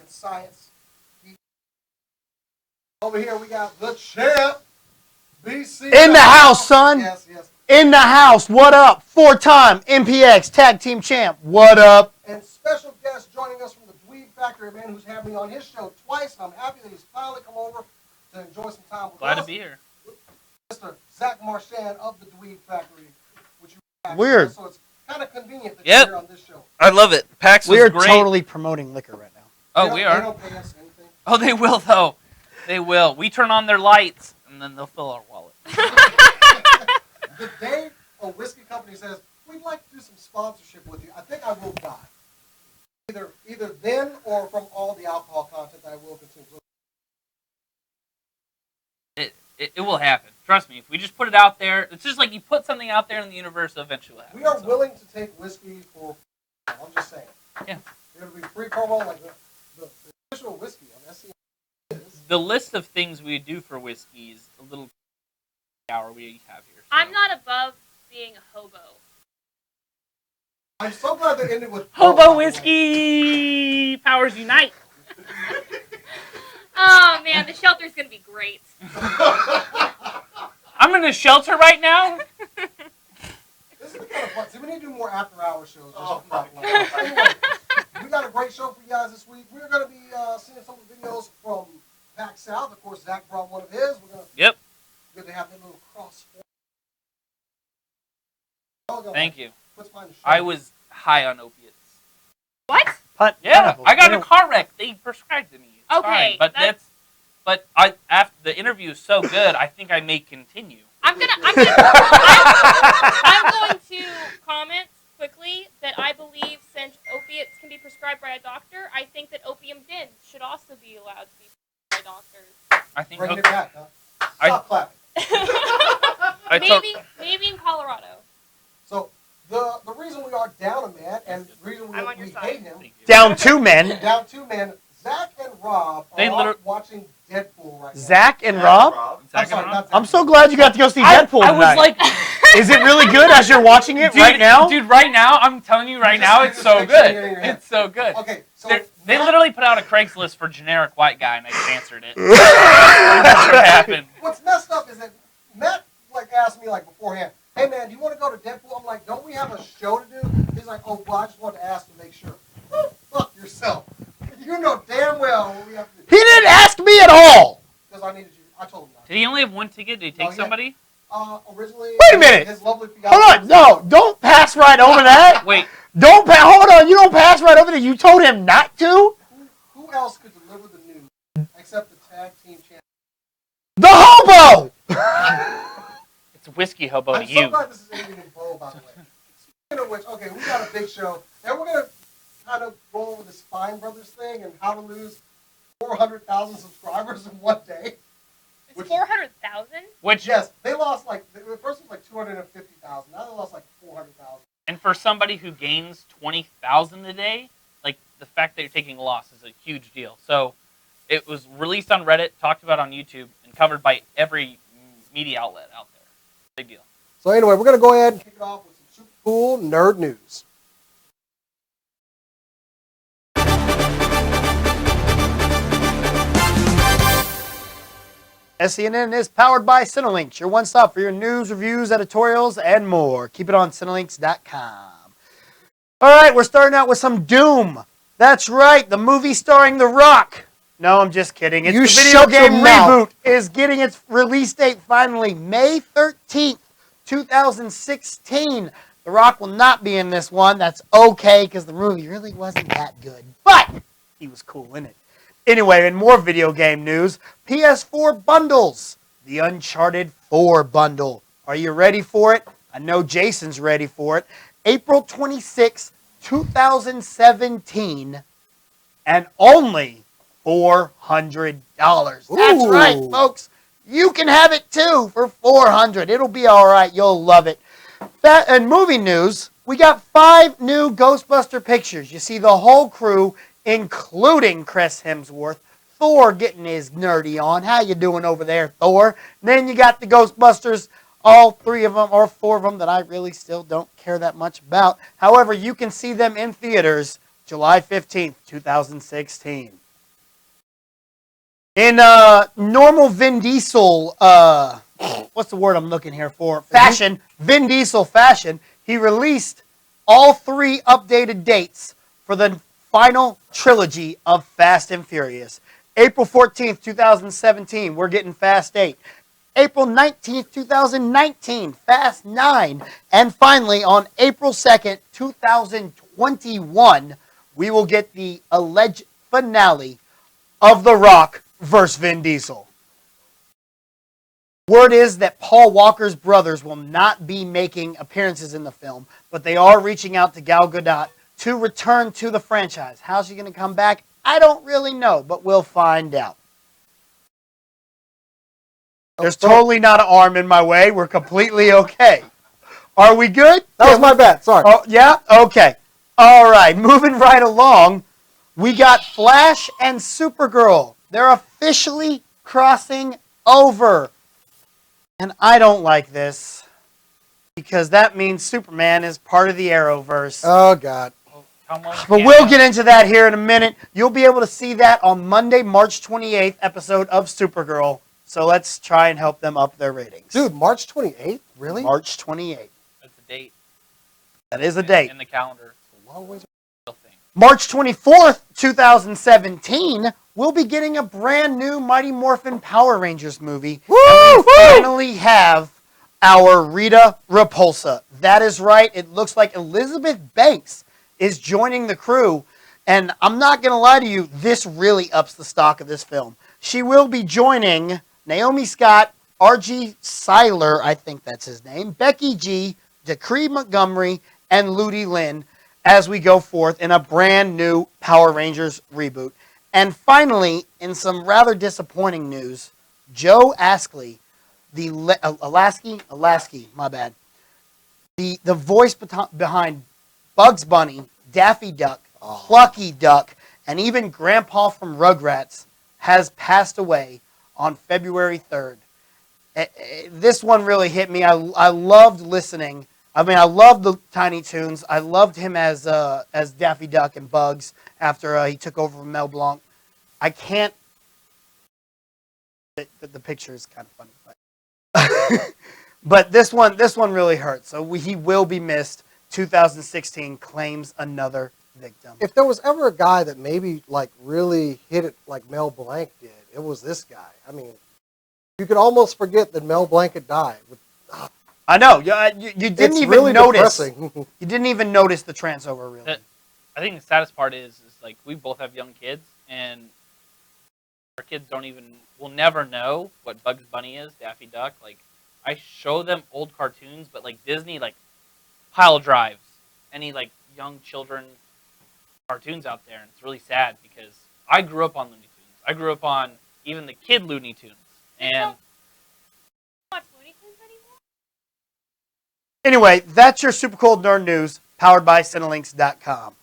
and science. Over here we got the champ, BC. In the house, son. Yes, yes. In the house. What up? 4-time MPX Tag Team Champ. What up? And special guest joining us from the Dweeb Factory, a man who's had me on his show twice, and I'm happy that he's finally come over to enjoy some time with us. Glad to be here. Mr. Zack Marchand of the Dweeb Factory. Which you Weird. So it's kind of convenient that Yep. you're here on this show. I love it. PAX was We're great. totally promoting liquor right now. Oh, we are. They don't pay us anything. Oh, they will, though. They will. We turn on their lights, and then they'll fill our wallet. The day a whiskey company says, we'd like to do some sponsorship with you, I think I will die. Either then or from all the alcohol content that I will consume. It will happen. Trust me. If we just put it out there, it's just like you put something out there in the universe, eventually will happen. We are willing to take whiskey for, I'm just saying. Yeah. There's going to be free promo, like the official whiskey on SCNS. The list of things we do for whiskey is a little hour we have here. So. I'm not above being a hobo. I'm so glad they ended with Hobo whiskey! Powers unite! Oh man, the shelter's gonna be great. I'm in a shelter right now? This is kind of fun. See, we need to do more after-hour shows. Anyway, we got a great show for you guys this week. We're going to be seeing some of the videos from PAX South. Of course, Zack brought one of his. We're going to Yep. good to have that little cross. Thank you. Let's find the show. I was high on opiates. What? Yeah, I got in a car wreck. They prescribed to me. It's Okay, fine, but after the interview is so good, I think I may continue. I'm going to comment quickly that I believe since opiates can be prescribed by a doctor, I think that opium dens should also be allowed to be prescribed by doctors. I think Bring it back, huh? Stop clapping. Maybe in Colorado. So the reason we are down a man and the reason we hate him. Down 2 men. Down 2 men. Zack and Rob are watching Deadpool right now. Zack and Rob? I'm sorry, not I'm so glad you got to go see Deadpool I was tonight. like, is it really good as you're watching it right now? Dude, right now, I'm telling you right now, it's so good. It's so good. Okay, so they literally put out a Craigslist for generic white guy, and I just answered it. That's what happened. What's messed up is that Matt asked me beforehand, hey man, do you want to go to Deadpool? I'm like, don't we have a show to do? He's like, oh, well, I just wanted to ask to make sure. Fuck yourself. You know damn well what we have to do. He didn't ask me at all. Because I needed you. I told him not. Did he only have one ticket? Did he take somebody? Originally. Wait a minute. His lovely fiance. Hold on. No, don't pass right over that. Wait. Hold on. You don't pass right over that. You told him not to? Who else could deliver the news except the tag team champion? The hobo! It's a whiskey hobo to I'm you. so glad this is ending in bow, by the way. Speaking of which, okay, we got a big show, and we're going to kind of go over the Spine Brothers thing and how to lose 400,000 subscribers in one day. It's 400,000? Which, yes, they lost first it was 250,000. Now they lost 400,000. and for somebody who gains 20,000 a day, the fact that you're taking a loss is a huge deal. So it was released on Reddit, talked about on YouTube, and covered by every media outlet out there. Big deal. So anyway, we're going to go ahead and kick it off with some super cool nerd news. SCNN is powered by Cinelinx, your one stop for your news, reviews, editorials, and more. Keep it on Cinelinx.com. All right, we're starting out with some Doom. That's right, the movie starring The Rock. No, I'm just kidding. It's the video game reboot is getting its release date finally, May 13th, 2016. The Rock will not be in this one. That's okay, because the movie really wasn't that good. But he was cool in it. Anyway, in more video game news, PS4 bundles. The Uncharted 4 bundle. Are you ready for it? I know Jason's ready for it. April 26, 2017, and only $400. That's right, folks. You can have it too for $400. It'll be all right. You'll love it. And movie news, we got 5 new Ghostbuster pictures. You see the whole crew, including Chris Hemsworth, Thor getting his nerdy on. How you doing over there, Thor? And then you got the Ghostbusters, all 3 of them, or 4 of them that I really still don't care that much about. However, you can see them in theaters July 15th, 2016. In normal Vin Diesel, what's the word I'm looking here for? Fashion, Vin Diesel fashion, he released all 3 updated dates for the final trilogy of Fast and Furious. April 14th, 2017, we're getting Fast 8. April 19th, 2019, Fast 9. And finally, on April 2nd, 2021, we will get the alleged finale of The Rock versus Vin Diesel. Word is that Paul Walker's brothers will not be making appearances in the film, but they are reaching out to Gal Gadot to return to the franchise. How's she going to come back? I don't really know, but we'll find out. There's totally not an arm in my way. We're completely okay. Are we good? That was my bad. Sorry. Oh, yeah? Okay. All right. Moving right along, we got Flash and Supergirl. They're officially crossing over. And I don't like this because that means Superman is part of the Arrowverse. Oh, God. But we'll get into that here in a minute. You'll be able to see that on Monday, March 28th episode of Supergirl. So let's try and help them up their ratings. Dude, March 28th? Really? March 28th. That's a date. That is a date. In the calendar. A long ways. March 24th, 2017, we'll be getting a brand new Mighty Morphin Power Rangers movie. Woo! And we finally have our Rita Repulsa. That is right. It looks like Elizabeth Banks is joining the crew. And I'm not going to lie to you, this really ups the stock of this film. She will be joining Naomi Scott, R.G. Seiler, I think that's his name, Becky G, Decree Montgomery, and Ludi Lin as we go forth in a brand new Power Rangers reboot. And finally, in some rather disappointing news, Joe Astley, the Alasky, my bad, the voice behind Bugs Bunny, Daffy Duck, Plucky Duck, and even Grandpa from Rugrats has passed away on February 3rd. This one really hit me. I loved listening. I mean, I loved the Tiny Toons. I loved him as Daffy Duck and Bugs after he took over from Mel Blanc. I can't. The picture is kind of funny, but this one really hurts. So he will be missed. 2016 claims another victim. If there was ever a guy that maybe like really hit it like Mel Blanc did, it was this guy. I mean, you could almost forget that Mel Blanc had died. I know. You didn't even really notice. Depressing. You didn't even notice the transover, really. I think the saddest part is like we both have young kids, and our kids will never know what Bugs Bunny is, Daffy Duck. Like, I show them old cartoons, but like Disney, like pile drives any like young children cartoons out there, and it's really sad because I grew up on Looney Tunes. I grew up on even the kid Looney Tunes, and Watch Looney Tunes anymore? Anyway, that's your Super Cold Nerd News, powered by Cinelinks.com.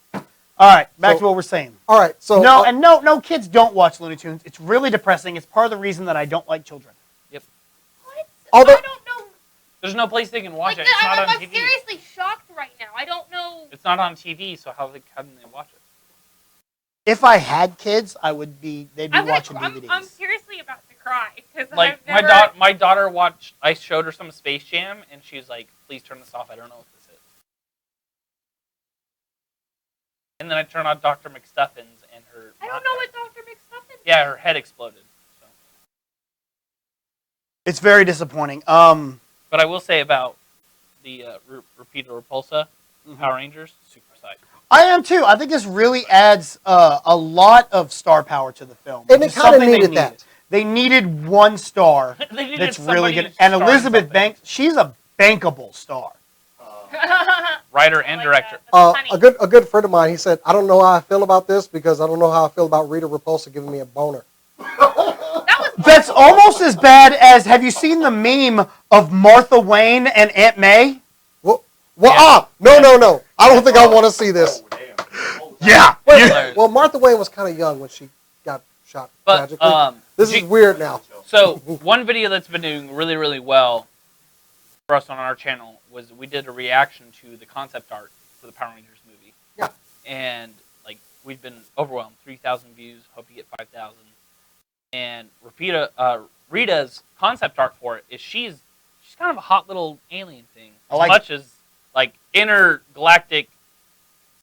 All right, back to what we're saying. All right, so no kids don't watch Looney Tunes. It's really depressing. It's part of the reason that I don't like children. Yep. What? Although- I don't know. There's no place they can watch Like, it. It's not on I'm TV. seriously shocked right now. I don't know. It's not on TV, so how can they watch it? If I had kids, they'd be watching DVDs. I'm seriously about to cry because Like I've never. my daughter watched. I showed her some Space Jam, and she's like, "Please turn this off. I don't know what this is." And then I turned on Dr. McStuffins, and her. I don't know what Dr. McStuffins. Yeah, her head exploded. So. It's very disappointing. But I will say about the Repeater Repulsa Power Rangers, super psyched. I am too. I think this really adds a lot of star power to the film. And which it is kind of something they needed that. They needed one star They needed that's really somebody good. to And star in Elizabeth something. Banks, she's a bankable star. Writer and director. a good friend of mine, he said, I don't know how I feel about this because I don't know how I feel about Rita Repulsa giving me a boner. That's almost as bad as, have you seen the meme of Martha Wayne and Aunt May? No. I don't think I want to see this. Yeah. Well, Martha Wayne was kind of young when she got shot But tragically. This is weird now. So one video that's been doing really, really well for us on our channel was we did a reaction to the concept art for the Power Rangers movie. Yeah. And like we've been overwhelmed, 3,000 views. Hope you get 5,000. and Rita's concept art for it is she's kind of a hot little alien thing. As much as like intergalactic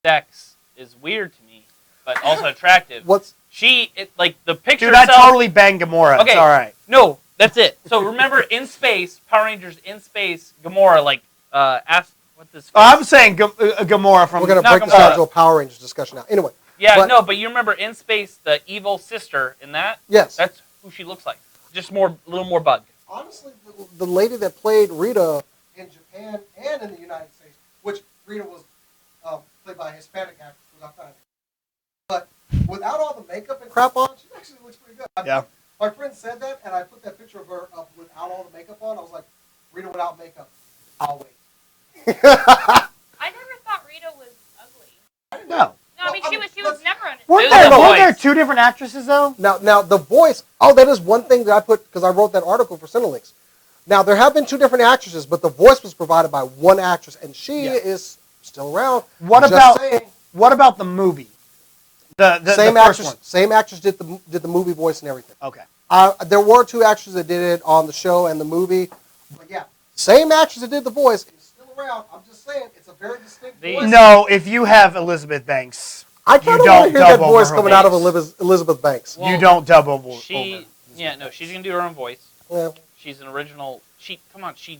sex is weird to me, but also attractive. Like the picture Dude, I itself, totally banged Gamora. Okay. It's all right. No, that's it. So remember in space, Power Rangers in space, Gamora like asked what this. I'm saying Gamora from. We're gonna Not break the Gamora. schedule Power Rangers discussion now. Anyway. Yeah, no, but you remember in space the evil sister in that? Yes. That's who she looks like. Just a little more bug. Honestly, the lady that played Rita in Japan and in the United States, which Rita was played by a Hispanic actress, was I found. But without all the makeup and crap on, she actually looks pretty good. Yeah. My friend said that, and I put that picture of her up without all the makeup on. I was like, Rita without makeup. I'll wait. I never thought Rita was ugly. No. No, I mean she was never on it. Weren't there two different actresses though? Now the voice. Oh, that is one thing that I put because I wrote that article for Cinelinx. Now there have been two different actresses, but the voice was provided by one actress, and she is still around. What about the movie? The Same first actress. one. Same actress did the movie voice and everything. Okay. There were two actresses that did it on the show and the movie, but yeah, same actress that did the voice is still around. I'm just saying it's a very distinct voice. No, if you have Elizabeth Banks, I kind of want to hear that voice coming out of Elizabeth Banks. Well, you don't dub over. She's gonna do her own voice. Yeah. She's an original. She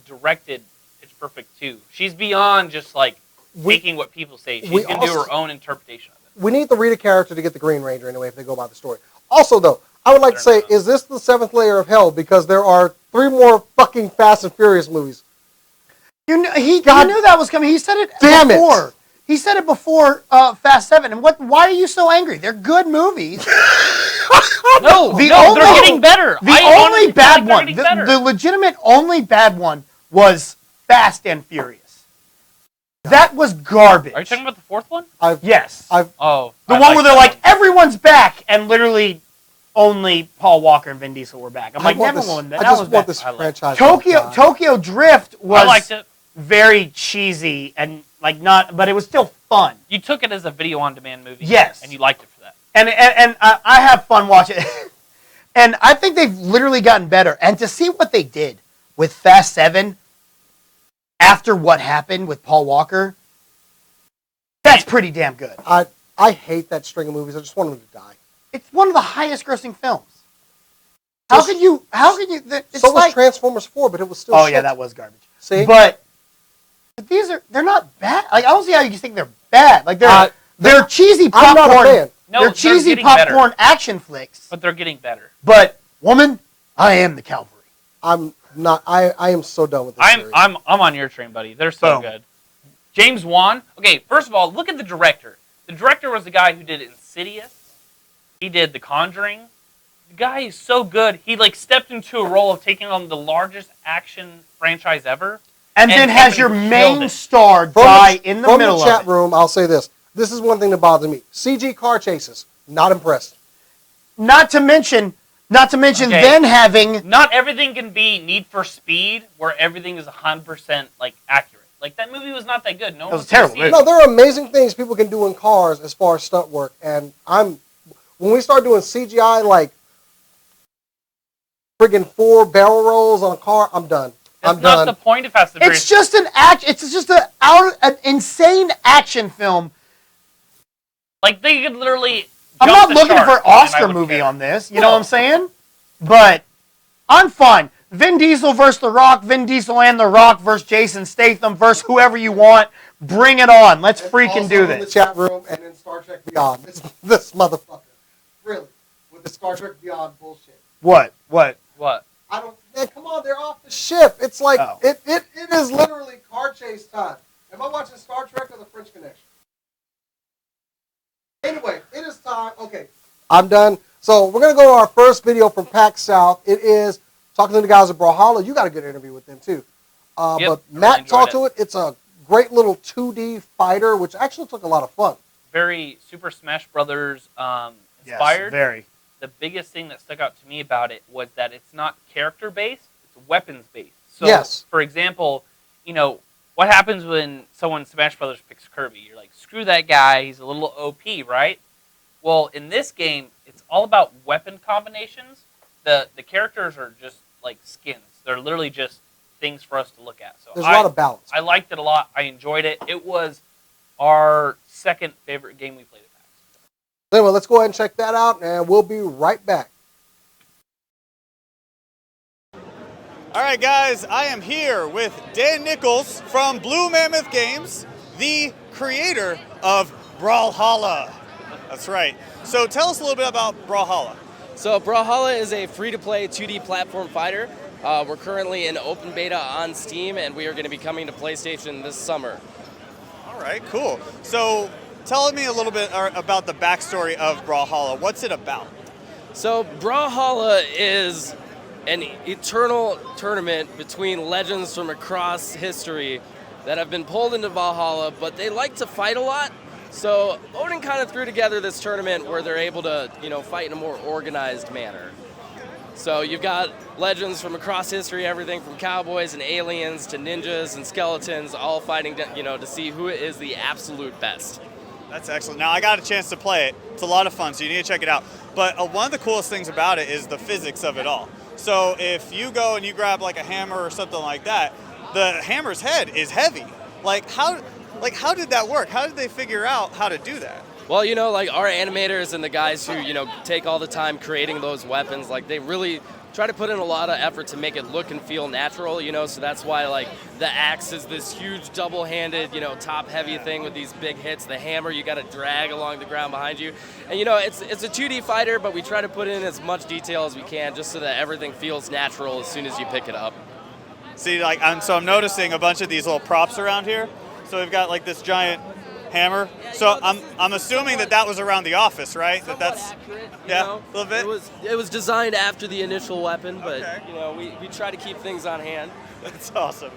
directed Pitch Perfect 2. She's beyond just like taking what people say. She's gonna do her own interpretation of it. We need the Rita character to get the Green Ranger anyway if they go by the story. Also, though, I would like to say, is this the seventh layer of hell? Because there are 3 more fucking Fast and Furious movies. You knew that was coming. He said it before. It. He said it before Fast 7. And why are you so angry? They're good movies. They're getting better. The only bad one, the legitimate only bad one was Fast and Furious. That was garbage. Are you talking about the fourth one? Yes. The one where they're like, everyone's back, and literally only Paul Walker and Vin Diesel were back. I'm like, never won that. I just want this franchise. Tokyo Drift was I liked it. very cheesy and like not, but it was still fun. You took it as a video on demand movie. Yes. And you liked it for that. And I have fun watching it. And I think they've literally gotten better. And to see what they did with Fast 7 after what happened with Paul Walker, that's pretty damn good. I hate that string of movies. I just want them to die. It's one of the highest grossing films. How could you? So was Transformers 4, but it was still. Oh shit. yeah, that was garbage. See, but they're not bad. Like I don't see how you can think they're bad. Like they're cheesy popcorn. I'm not a fan. No, they're cheesy popcorn better. action flicks. But they're getting better. But woman, I am the cavalry. I'm not. I am so done with this series. I'm on your train, buddy. They're so good. James Wan. Okay, first of all, look at the director. The director was the guy who did Insidious. He did The Conjuring. The guy is so good. He stepped into a role of taking on the largest action franchise ever. And then has your main star die in the middle of it. From the chat room, I'll say this. This is one thing that bothers me. CG car chases. Not impressed. Not to mention then having... Not everything can be Need for Speed, where everything is 100% accurate. That movie was not that good. No, it was terrible. No, there are amazing things people can do in cars as far as stunt work. And when we start doing CGI, friggin' 4 barrel rolls on a car, I'm done. That's not the point of Fast and Furious. It's just an insane action film. They could literally. I'm not looking for an Oscar movie on this. You know what I'm saying? But I'm fine. Vin Diesel versus The Rock. Vin Diesel and The Rock versus Jason Statham versus whoever you want. Bring it on. Let's freaking do this. In the chat room and in Star Trek Beyond. This motherfucker. Really. With the Star Trek Beyond bullshit. What? I don't. Man, come on, they're off the ship. It's it is literally car chase time. Am I watching Star Trek or The French Connection? Anyway, it is time. Okay, I'm done. So we're gonna go to our first video from PAX South. It is talking to the guys at Brawlhalla. You got a good interview with them too. But Matt talked to it. It's a great little 2D fighter, which actually took a lot of fun. Very Super Smash Brothers inspired. Yes, very. The biggest thing that stuck out to me about it was that it's not character-based, it's weapons-based. So, for example, what happens when someone Smash Brothers picks Kirby? You're like, screw that guy, he's a little OP, right? Well, in this game, it's all about weapon combinations. the characters are just like skins. They're literally just things for us to look at. So There's a lot of balance. I liked it a lot. I enjoyed it. It was our second favorite game we played at PAX. Anyway, let's go ahead and check that out, and we'll be right back. All right, guys, I am here with Dan Nichols from Blue Mammoth Games, the creator of Brawlhalla. That's right. So tell us a little bit about Brawlhalla. So Brawlhalla is a free-to-play 2D platform fighter. We're currently in open beta on Steam, and we are going to be coming to PlayStation this summer. All right, cool. So tell me a little bit about the backstory of Brawlhalla. What's it about? So Brawlhalla is an eternal tournament between legends from across history that have been pulled into Valhalla, but they like to fight a lot. So Odin kind of threw together this tournament where they're able to, fight in a more organized manner. So you've got legends from across history, everything from cowboys and aliens to ninjas and skeletons, all fighting, to see who is the absolute best. That's excellent. Now, I got a chance to play it. It's a lot of fun, so you need to check it out. But one of the coolest things about it is the physics of it all. So if you go and you grab like a hammer or something like that, the hammer's head is heavy. How did that work? How did they figure out how to do that? Well, our animators and the guys who, take all the time creating those weapons, they really try to put in a lot of effort to make it look and feel natural, so that's why, the axe is this huge double-handed, top-heavy thing with these big hits. The hammer, you got to drag along the ground behind you. And, it's a 2D fighter, but we try to put in as much detail as we can just so that everything feels natural as soon as you pick it up. See, I'm noticing a bunch of these little props around here. So we've got, this giant hammer. So I'm assuming that was around the office, right? That's accurate, a little bit. It was designed after the initial weapon, but Okay. we try to keep things on hand. That's awesome.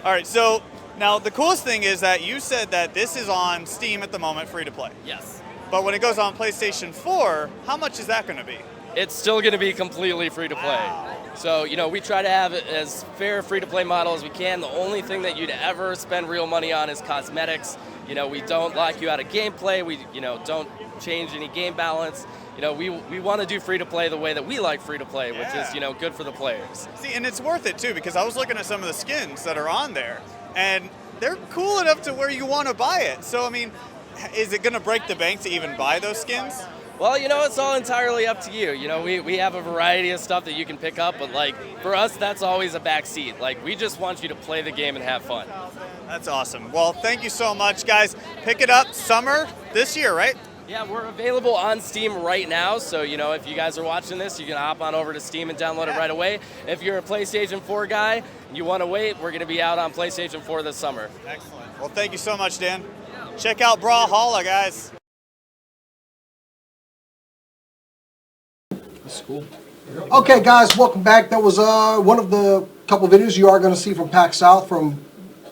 All right, so now the coolest thing is that you said that this is on Steam at the moment, free to play. Yes. But when it goes on PlayStation 4, how much is that going to be? It's still going to be completely free to play. Wow. So, we try to have it as fair free to play model as we can. The only thing that you'd ever spend real money on is cosmetics. We don't lock you out of gameplay. We, don't change any game balance. We want to do free to play the way that we like free to play, which is, good for the players. See, and it's worth it too, because I was looking at some of the skins that are on there, and they're cool enough to where you want to buy it. So, I mean, is it going to break the bank to even buy those skins? Well, it's all entirely up to you. We have a variety of stuff that you can pick up, but for us, that's always a back seat. We just want you to play the game and have fun. That's awesome. Well, thank you so much, guys. Pick it up summer this year, right? Yeah, we're available on Steam right now, so if you guys are watching this, you can hop on over to Steam and download it right away. If you're a PlayStation 4 guy and you want to wait, we're going to be out on PlayStation 4 this summer. Excellent. Well, thank you so much, Dan. Check out Brawlhalla, guys. That's cool. Okay, guys, welcome back. That was one of the couple videos you are going to see from PAX South from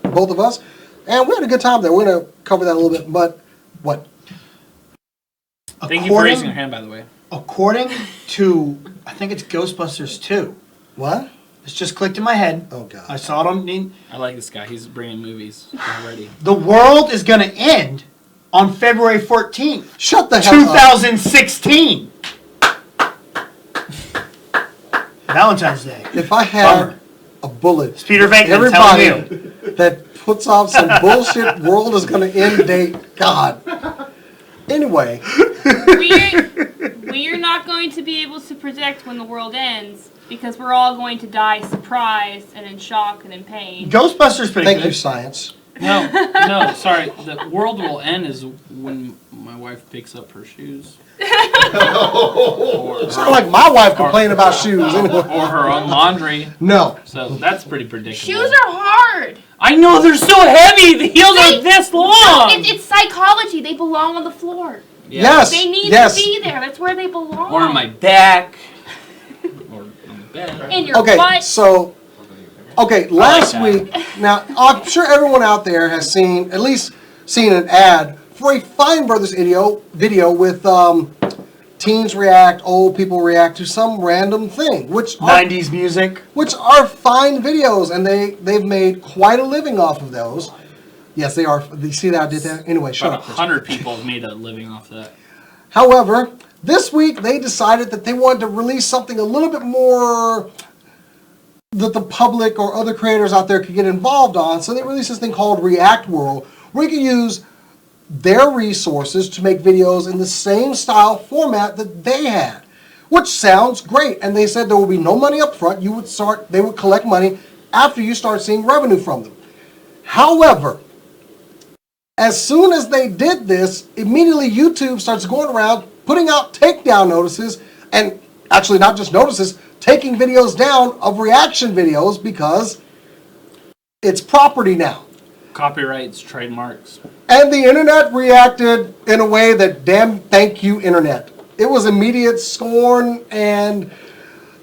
both of us. And we had a good time there. We're going to cover that a little bit, but what? Thank you for raising your hand, by the way. According to, I think it's Ghostbusters 2. What? It's just clicked in my head. Oh, God. I saw it on... I like this guy. He's bringing movies already. The world is going to end on February 14th. Shut the hell up. 2016. Valentine's Day. If I had Bummer. a bullet, It's Peter Venkman everybody telling you. that puts off some bullshit world is going to end date, God. Anyway, We are not going to be able to predict when the world ends because we're all going to die surprised and in shock and in pain. Ghostbusters pretty thank good. you, science. No, sorry. The world will end is when my wife picks up her shoes. It's not like my wife complaining about shoes. Or Anyway. her own laundry. No. So that's pretty predictable. Shoes are hard. I know, they're so heavy! The heels are this long! It's psychology. They belong on the floor. Yeah. Yes. They need yes. to be there. That's where they belong. Or on my back. Or on the bed. In your Okay, butt. so, last that. week, now, I'm sure everyone out there has seen, at least seen an ad for a Fine Brothers video with teens react, old people react to some random thing, which are 90s music. fine videos, and they've made quite a living off of those. Yes, they are. You see that I did that? Anyway, shut About up. Chris. 100 people have made a living off that. However, This week, they decided that they wanted to release something a little bit more that the public or other creators out there could get involved on. So they released this thing called React World, where you can use their resources to make videos in the same style format that they had, which sounds great. And they said there will be no money up front. They would collect money after you start seeing revenue from them. However, as soon as they did this, immediately YouTube starts going around putting out takedown notices, and actually not just notices, taking videos down of reaction videos because it's property now. Copyrights, trademarks. And the internet reacted in a way that, damn, thank you, internet. It was immediate scorn, and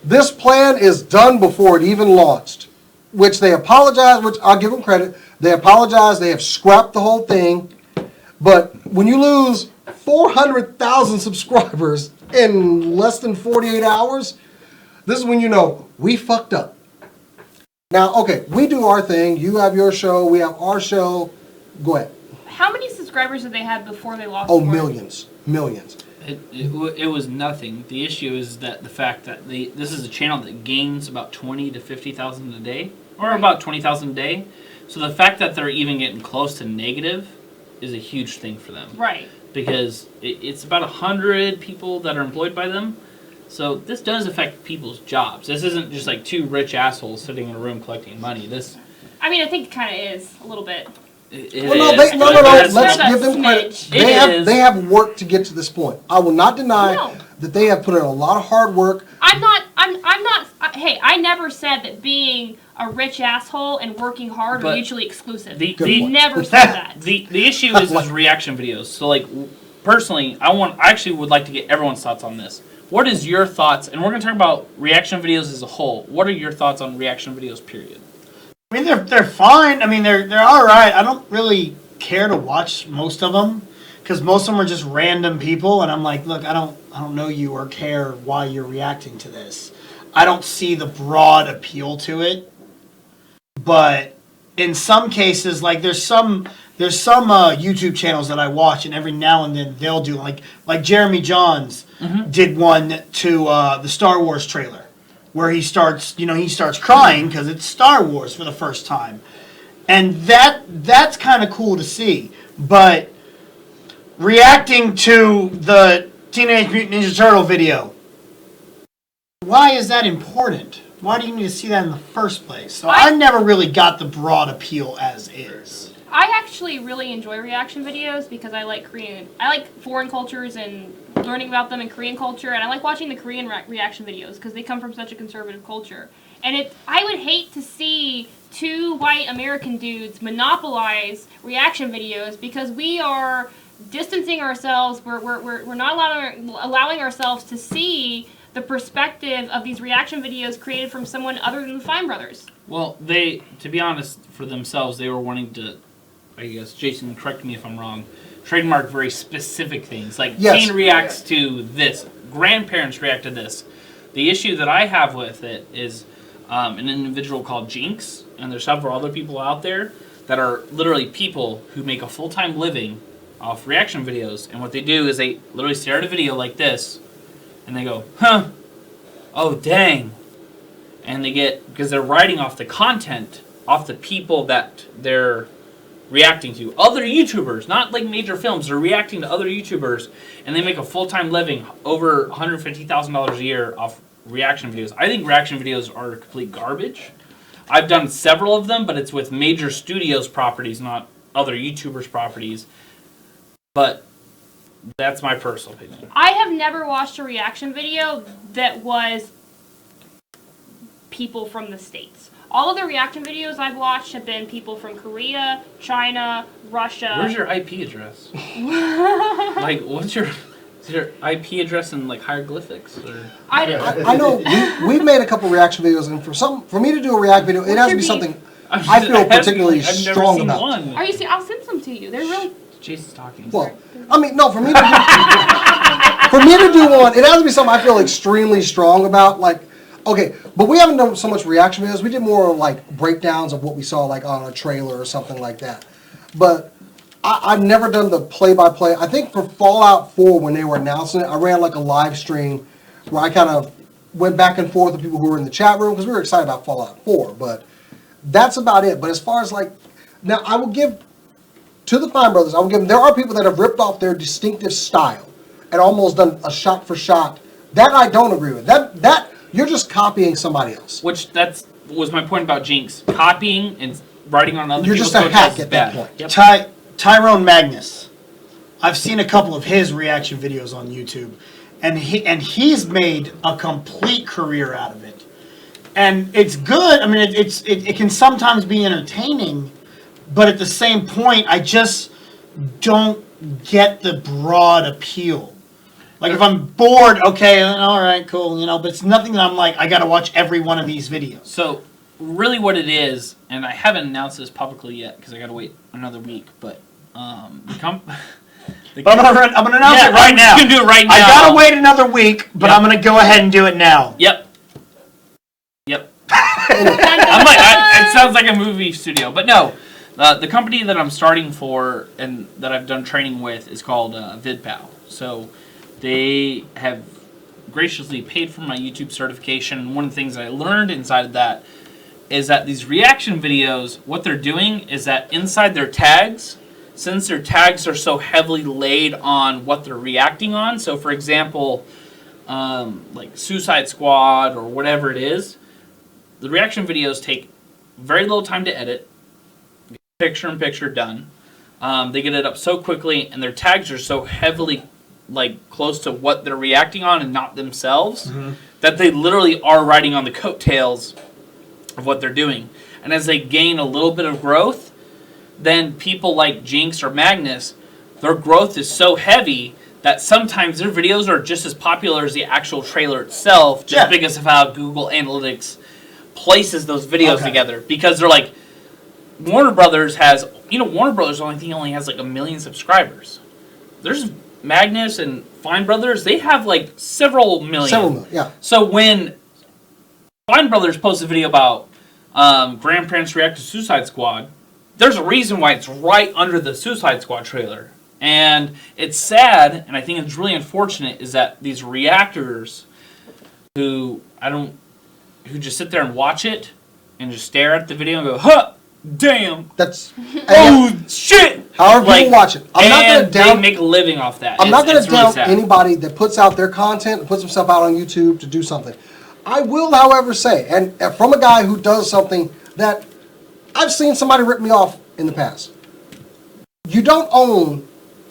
this plan is done before it even launched, which they apologized, which I'll give them credit. They apologized. They have scrapped the whole thing. But when you lose 400,000 subscribers in less than 48 hours, this is when you know we fucked up. Now, okay, we do our thing. You have your show. We have our show. Go ahead. How many subscribers did they have before they lost? Oh, millions. Millions. It was nothing. The issue is that the fact that this is a channel that gains about 20 to 50,000 a day, or about 20,000 a day. So the fact that they're even getting close to negative is a huge thing for them. Right. Because it's about 100 people that are employed by them. So this does affect people's jobs. This isn't just like two rich assholes sitting in a room collecting money. I mean, I think it kind of is a little bit. No. Let's give them credit. They have worked to get to this point. I will not deny that they have put in a lot of hard work. I'm not. Hey, I never said that being a rich asshole and working hard are mutually exclusive. Never said that. The issue is reaction videos. So, like, personally, I actually would like to get everyone's thoughts on this. What is your thoughts? And we're going to talk about reaction videos as a whole. What are your thoughts on reaction videos, period? I mean, they're fine. I mean, they're all right. I don't really care to watch most of them because most of them are just random people, and I'm like, look, I don't know you or care why you're reacting to this. I don't see the broad appeal to it. But in some cases, like there's some YouTube channels that I watch, and every now and then they'll do like Jeremy Johns did one to the Star Wars trailer. Where he starts crying because it's Star Wars for the first time, and that's kind of cool to see. But reacting to the Teenage Mutant Ninja Turtle video, why is that important? Why do you need to see that in the first place? So I never really got the broad appeal as is. I actually really enjoy reaction videos because I like foreign cultures and learning about them in Korean culture, and I like watching the Korean reaction videos because they come from such a conservative culture. And I would hate to see two white American dudes monopolize reaction videos because we are distancing ourselves. We're not allowing ourselves to see the perspective of these reaction videos created from someone other than the Fine Brothers. Well, to be honest, for themselves, they were wanting to, I guess, Jason, correct me if I'm wrong, trademark very specific things. Like, teen reacts to this, grandparents react to this. The issue that I have with it is an individual called Jinx, and there's several other people out there that are literally people who make a full-time living off reaction videos. And what they do is they literally stare at a video like this, and they go, huh, oh, dang. And they because they're writing off the content, off the people that they're reacting to. Other YouTubers, not like major films, they're reacting to other YouTubers, and they make a full-time living over $150,000 a year off reaction videos. I think reaction videos are complete garbage. I've done several of them, but it's with major studios properties, not other YouTubers properties. But that's my personal opinion. I have never watched a reaction video that was people from the States. All of the reaction videos I've watched have been people from Korea, China, Russia. Where's your IP address? Like, what's your IP address in like hieroglyphics? Or? I know we've made a couple reaction videos, and for me to do a react video, it has to be something I feel particularly strong about. Are you serious? I'll send some to you. They're really. Jason's talking. Well, I mean, no, for me to do one, it has to be something I feel extremely strong about. Like, okay, but we haven't done so much reaction videos. We did more like breakdowns of what we saw like on a trailer or something like that. But I've never done the play-by-play. I think for Fallout 4, when they were announcing it, I ran like a live stream where I kind of went back and forth with people who were in the chat room because we were excited about Fallout 4. But that's about it. But as far as like, now I will give to the Fine Brothers, I will give them, there are people that have ripped off their distinctive style and almost done a shot for shot. That I don't agree with. That you're just copying somebody else. Which was my point about Jinx. Copying and writing on other You're people's just a hack coattails is at that bad. point. Yep. Tyrone Magnus. I've seen a couple of his reaction videos on YouTube, and he's made a complete career out of it. And it's good. I mean, it can sometimes be entertaining, but at the same point, I just don't get the broad appeal. Like if I'm bored, okay, all right, cool, but it's nothing that I'm like, I got to watch every one of these videos. So really what it is, and I haven't announced this publicly yet because I got to wait another week, but I'm gonna announce it right now. You can do it right now. I gotta wait another week, but I'm gonna go ahead and do it now. Yep. It sounds like a movie studio, but no. The company that I'm starting for and that I've done training with is called VidPal. So they have graciously paid for my YouTube certification. And one of the things that I learned inside of that is that these reaction videos, what they're doing is that inside their tags, since their tags are so heavily laid on what they're reacting on, so for example, like Suicide Squad or whatever it is, the reaction videos take very little time to edit, picture-in-picture done. They get it up so quickly, and their tags are so heavily close to what they're reacting on and not themselves, that they literally are riding on the coattails of what they're doing. And as they gain a little bit of growth, then people like Jinx or Magnus, their growth is so heavy that sometimes their videos are just as popular as the actual trailer itself, just because of how Google Analytics places those videos together. Because they're like, Warner Brothers has, Warner Brothers only has like 1 million subscribers. There's Magnus and Fine Brothers, they have like several million. Several million, yeah. So when Fine Brothers posts a video about grandparents react to Suicide Squad, there's a reason why it's right under the Suicide Squad trailer. And it's sad, and I think it's really unfortunate, is that these reactors who just sit there and watch it and just stare at the video and go, huh, damn. That's shit. However people watch it. I'm not going to down. They make a living off that. I'm not going to down anybody that puts out their content and puts himself out on YouTube to do something. I will, however, say, and from a guy who does something that I've seen somebody rip me off in the past. You don't own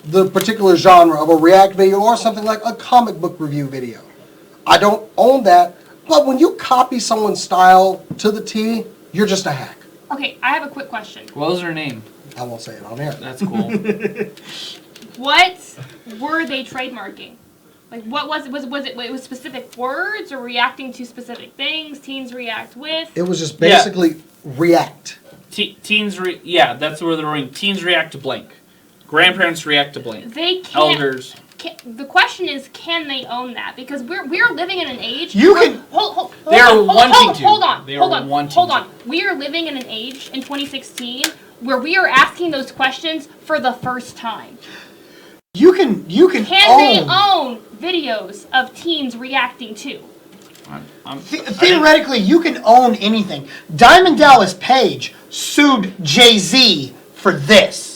the particular genre of a react video or something like a comic book review video. I don't own that, but when you copy someone's style to the T, you're just a hack. Okay, I have a quick question. What was her name? I won't say it on air. That's cool. What were they trademarking? Like, what was it? It was specific words or reacting to specific things teens react with? It was just basically react. That's where they're doing. Teens react to blank. Grandparents react to blank. They can't. Elders. The question is, can they own that? Because we're living in an age. Hold on. We are living in an age in 2016 where we are asking those questions for the first time. You can Can they own videos of teens reacting to? Theoretically, you can own anything. Diamond Dallas Page sued Jay-Z for this.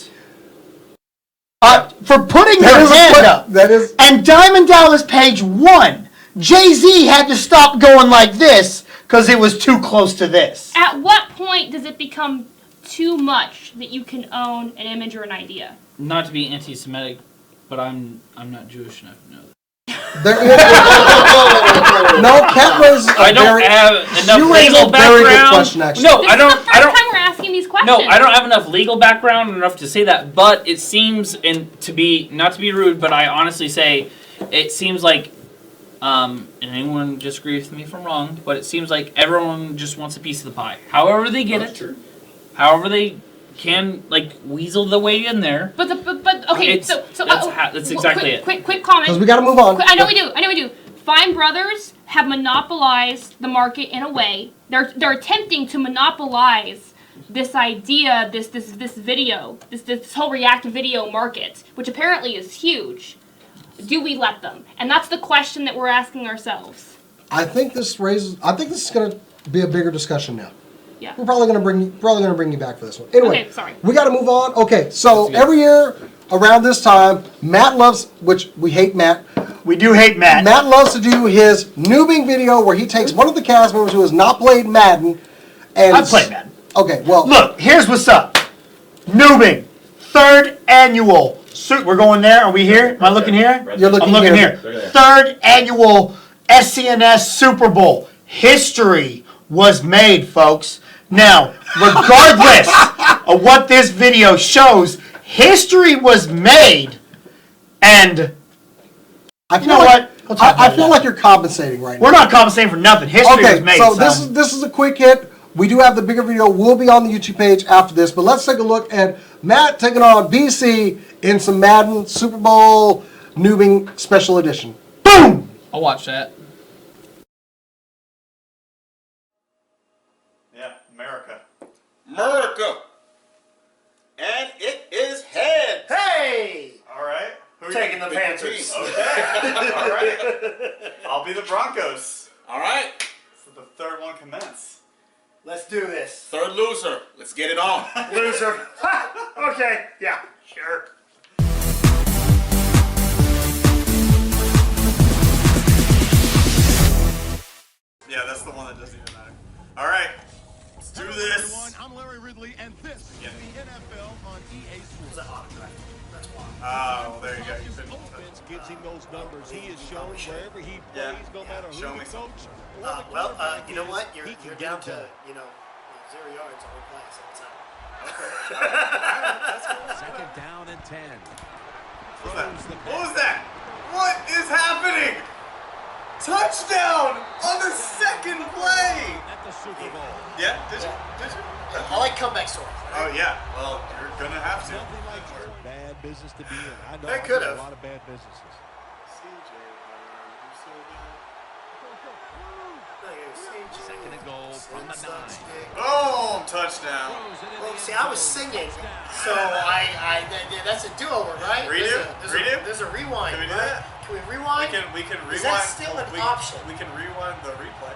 For putting their hand up. That is. And Diamond Dallas Page won. Jay-Z had to stop going like this because it was too close to this. At what point does it become too much that you can own an image or an idea? Not to be anti-Semitic, but I'm not Jewish enough to know that. No, Cat raises I don't have enough legal background. Very good question, actually. No, this is the first time we're asking these questions. No, I don't have enough legal background enough to say that. But it seems, and to be not to be rude, but I honestly say, it seems like, and anyone disagree with me if I'm wrong, but it seems like everyone just wants a piece of the pie. However they get it, however they can weasel the way in there. But okay, so that's exactly it. Quick comment. Because we got to move on. I know we do. Fine Brothers have monopolized the market in a way. They're attempting to monopolize this idea, this video, this whole reactive video market, which apparently is huge. Do we let them? And that's the question that we're asking ourselves. I think this is going to be a bigger discussion now. Yeah. We're probably going to bring you back for this one. Anyway, Okay, sorry. we got to move on. Okay, so every year around this time, Matt loves, which we hate Matt. We do hate Matt. Matt loves to do his noobing video where he takes one of the cast members who has not played Madden. And I've played Madden. Okay, well. Look, here's what's up. Noobing, 3rd annual. We're going there. Are we here? Am I looking here? You're looking I'm looking here. here. 3rd annual SCNS Super Bowl. History was made, folks. Now, regardless of what this video shows, history was made, and I you know what? I feel like you're compensating right now. We're not compensating for nothing. History was made. So this is a quick hit. We do have the bigger video. Will be on the YouTube page after this. But let's take a look at Matt taking on BC in some Madden Super Bowl noobing special edition. Boom! I'll watch that. Yeah, America. America. And it is head. Hey! All right. Who Taking the Pick your Panthers. team. Okay. All right. I'll be the Broncos. All right. So the third one commence. Let's do this. Third loser. Let's get it on. Loser. Okay. Yeah. Sure. Yeah, that's the one that doesn't even matter. All right. Let's do this. I'm Larry Ridley, and this is the NFL on EA Sports. Well, there you go. His offense gives him those numbers. He is shown wherever he plays, no matter who Show me the some. coach or the quarterback you know is, what? You're he can down get to, it done. 0 yards on one play, so it's not. Second down and 10. What was that? What is happening? Touchdown on the second play. At the Super Bowl. Yeah, did you? I like comeback stories. Oh yeah. Well, you're gonna have to. Nothing like bad business to be in. I know They I've could done have. a lot of bad businesses. Second and goal from the 9. Boom! Touchdown. Well, see, I was singing, so that's a do-over, right? Redo? There's a rewind. Can we do right? that? Can we rewind? We can rewind. Is that still an option? We can rewind the replay.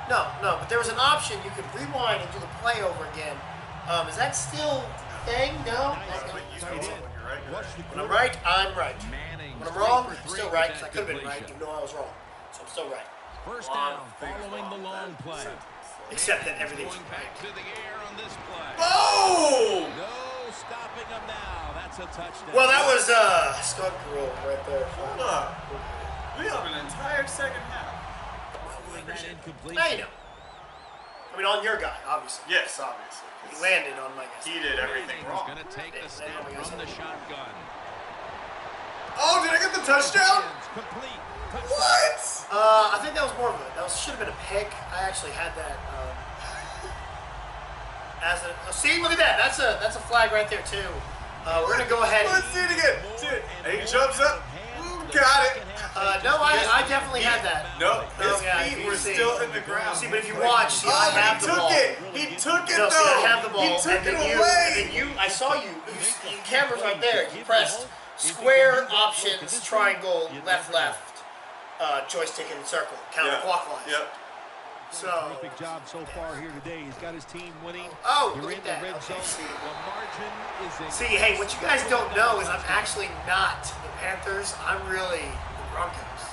No, but there was an option. You could rewind and do the play over again. Is that still a thing? No? But you know when you're right, you're right. When I'm right, I'm right. When I'm wrong, I'm still right, because I could have been right, even though I was wrong. So I'm still right. First down, following the long play. Except that everything's right. To the air on this play. Boom! No stopping him now. That's a touchdown. Well, that was stunt roll right there. Hold up. We have an entire second half. That incompletion. Now you know. I mean, on your guy, obviously. Yes, obviously. He landed on my guy. He did everything He's wrong. going to take the snap from the shotgun. Oh, did I get the touchdown? Complete. What? I think that was more of a. That should have been a pick. I actually had that as a. See, look at that. That's a flag right there too. We're gonna go ahead. Let's see it again. See it. And he jumps up. Got it. No, I definitely had that. No, his yeah, feet you were see. still in the ground. See, but if you watch, see, I have the ball. He took it No, see, though. I have the ball, He took and then it you, away. and then you. I saw you. You camera's right there. You pressed square, options, triangle, left, joystick and circle, counterclockwise. Yep. So. Perfect job so far here today. He's got his team winning. Oh, You're look in at the that. red zone. The margin is in. See, hey, what you guys don't know is I'm actually not the Panthers. I'm really the Broncos.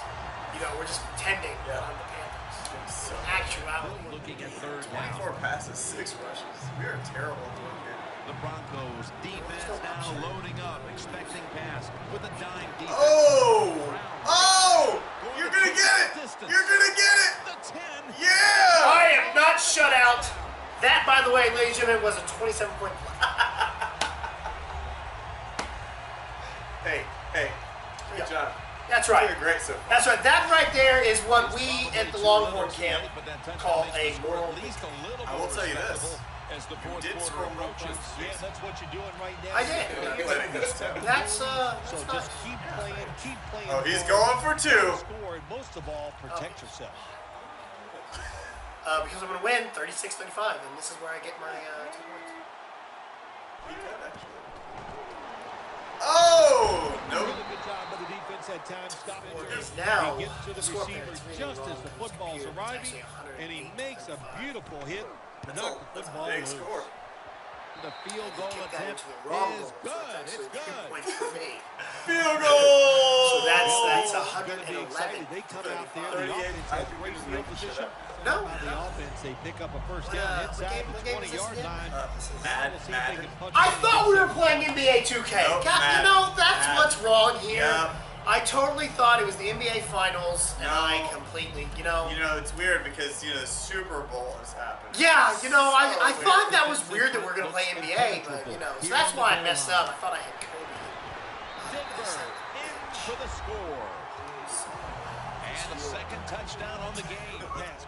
You know, we're just pretending that I'm the Panthers. So Actuality. Looking at third down. 24 passes, 6 rushes. We are terrible doing here. The Broncos defense now loading up, expecting pass with a dime defense. Oh! Oh! You're gonna get it! You're gonna get it! The 10. Yeah! I am not shut out. That, by the way, ladies and gentlemen, was a 27-point play. Hey, good job. That's right. You're great so far. That's right. That right there is what we at the Longhorn camp call a moral victory. I will tell you this. As the You fourth did quarter score more approaches. points. Yeah, that's what you're doing right now. I did. That's So nice. just keep playing, keep playing. Oh, he's ball. going for 2. Score, and most of all, protect yourself. Because I'm going to win 36-35, and this is where I get my 2 points. Oh, nope. Now, he gets to the receiver just as the football's arriving, and he makes a beautiful hit. Knock the football Big loose. score. The field goal attempt is good. It's good. Field goal! So that's Gonna be 111. excited. They come out there. The offense has great field position. No. The offense, they pick up a first What, down what inside game- the what game is this 20-yard again? line. Madden. We'll see if they can punch I it in. thought we were playing NBA 2K. Nope, God, Madden. you know, that's Madden. what's wrong here. Yeah. I totally thought it was the NBA Finals, and No. I completely, You know, it's weird because, the Super Bowl has happened. Yeah, I So thought weird. that was weird that we're going to play NBA, but, so that's why I messed up. I thought I had Kobe. Denver in for the score. And a second touchdown on the game.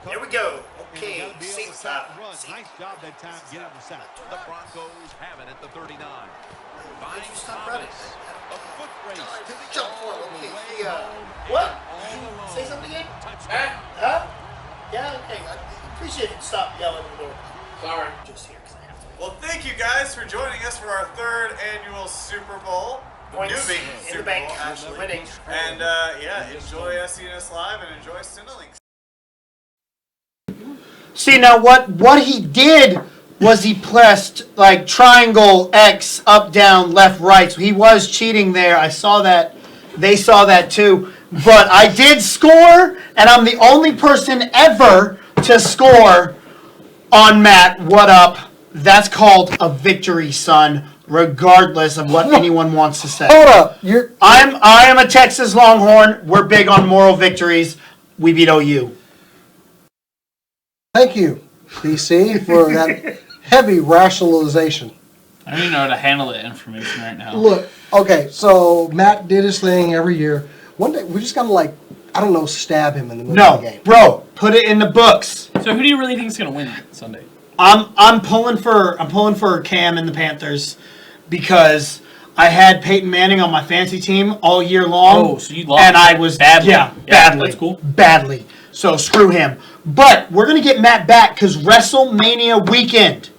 Here we go. And Okay, they gotta be able safe to stop side. the run. Safe. Nice job that time getting the sack. The Broncos have it at the 39. Why'd you stop running? A foot race to the Jump for all it. the Okay, way he, home. what? All alone. Say something again? Touchdown. Huh? Yeah, okay. I appreciate if you stop yelling at the door. Sorry. Just here because I have to. Well, thank you guys for joining us for our 3rd annual Super Bowl. Points Newbie in Super the bank. Bowl. Actually winning. And, enjoy SCNS Live and enjoy Cinderlinks. See, now what he did was he pressed like triangle, X, up, down, left, right. So he was cheating there. I saw that. They saw that too. But I did score, and I'm the only person ever to score on Matt. What up? That's called a victory, son, regardless of what anyone wants to say. Hold up. I am a Texas Longhorn. We're big on moral victories. We beat OU. Thank you, DC, for that heavy rationalization. I don't even know how to handle that information right now. Look, okay, so Matt did his thing every year. One day, we just gotta stab him in the middle of the No, game. bro, put it in the books. So who do you really think is going to win Sunday? I'm pulling for Cam and the Panthers because I had Peyton Manning on my fantasy team all year long. Oh, so you lost. And I was Badly. Yeah, Yeah, badly. that's cool. Badly. So screw him. But we're gonna get Matt back because WrestleMania weekend.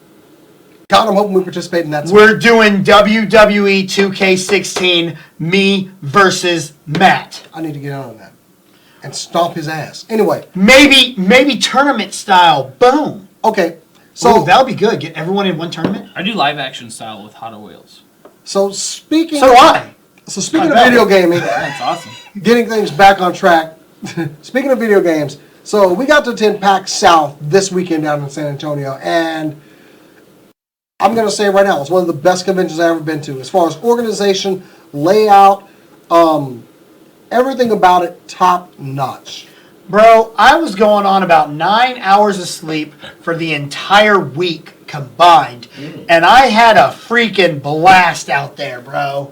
God, I'm hoping we participate in that. We're doing WWE 2K16, me versus Matt. I need to get on that and stomp his ass. Anyway, Maybe tournament style. Boom. okay, So so that'll be good. Get everyone in one tournament. I do live action style with Hot Wheels. so speaking So do I. so speaking I of bet. video gaming, That's awesome. getting things back on track. Speaking of video games, so we got to attend PAX South this weekend down in San Antonio, and I'm going to say right now, it's one of the best conventions I've ever been to. As far as organization, layout, everything about it, top notch. Bro, I was going on about 9 hours of sleep for the entire week combined, and I had a freaking blast out there, bro.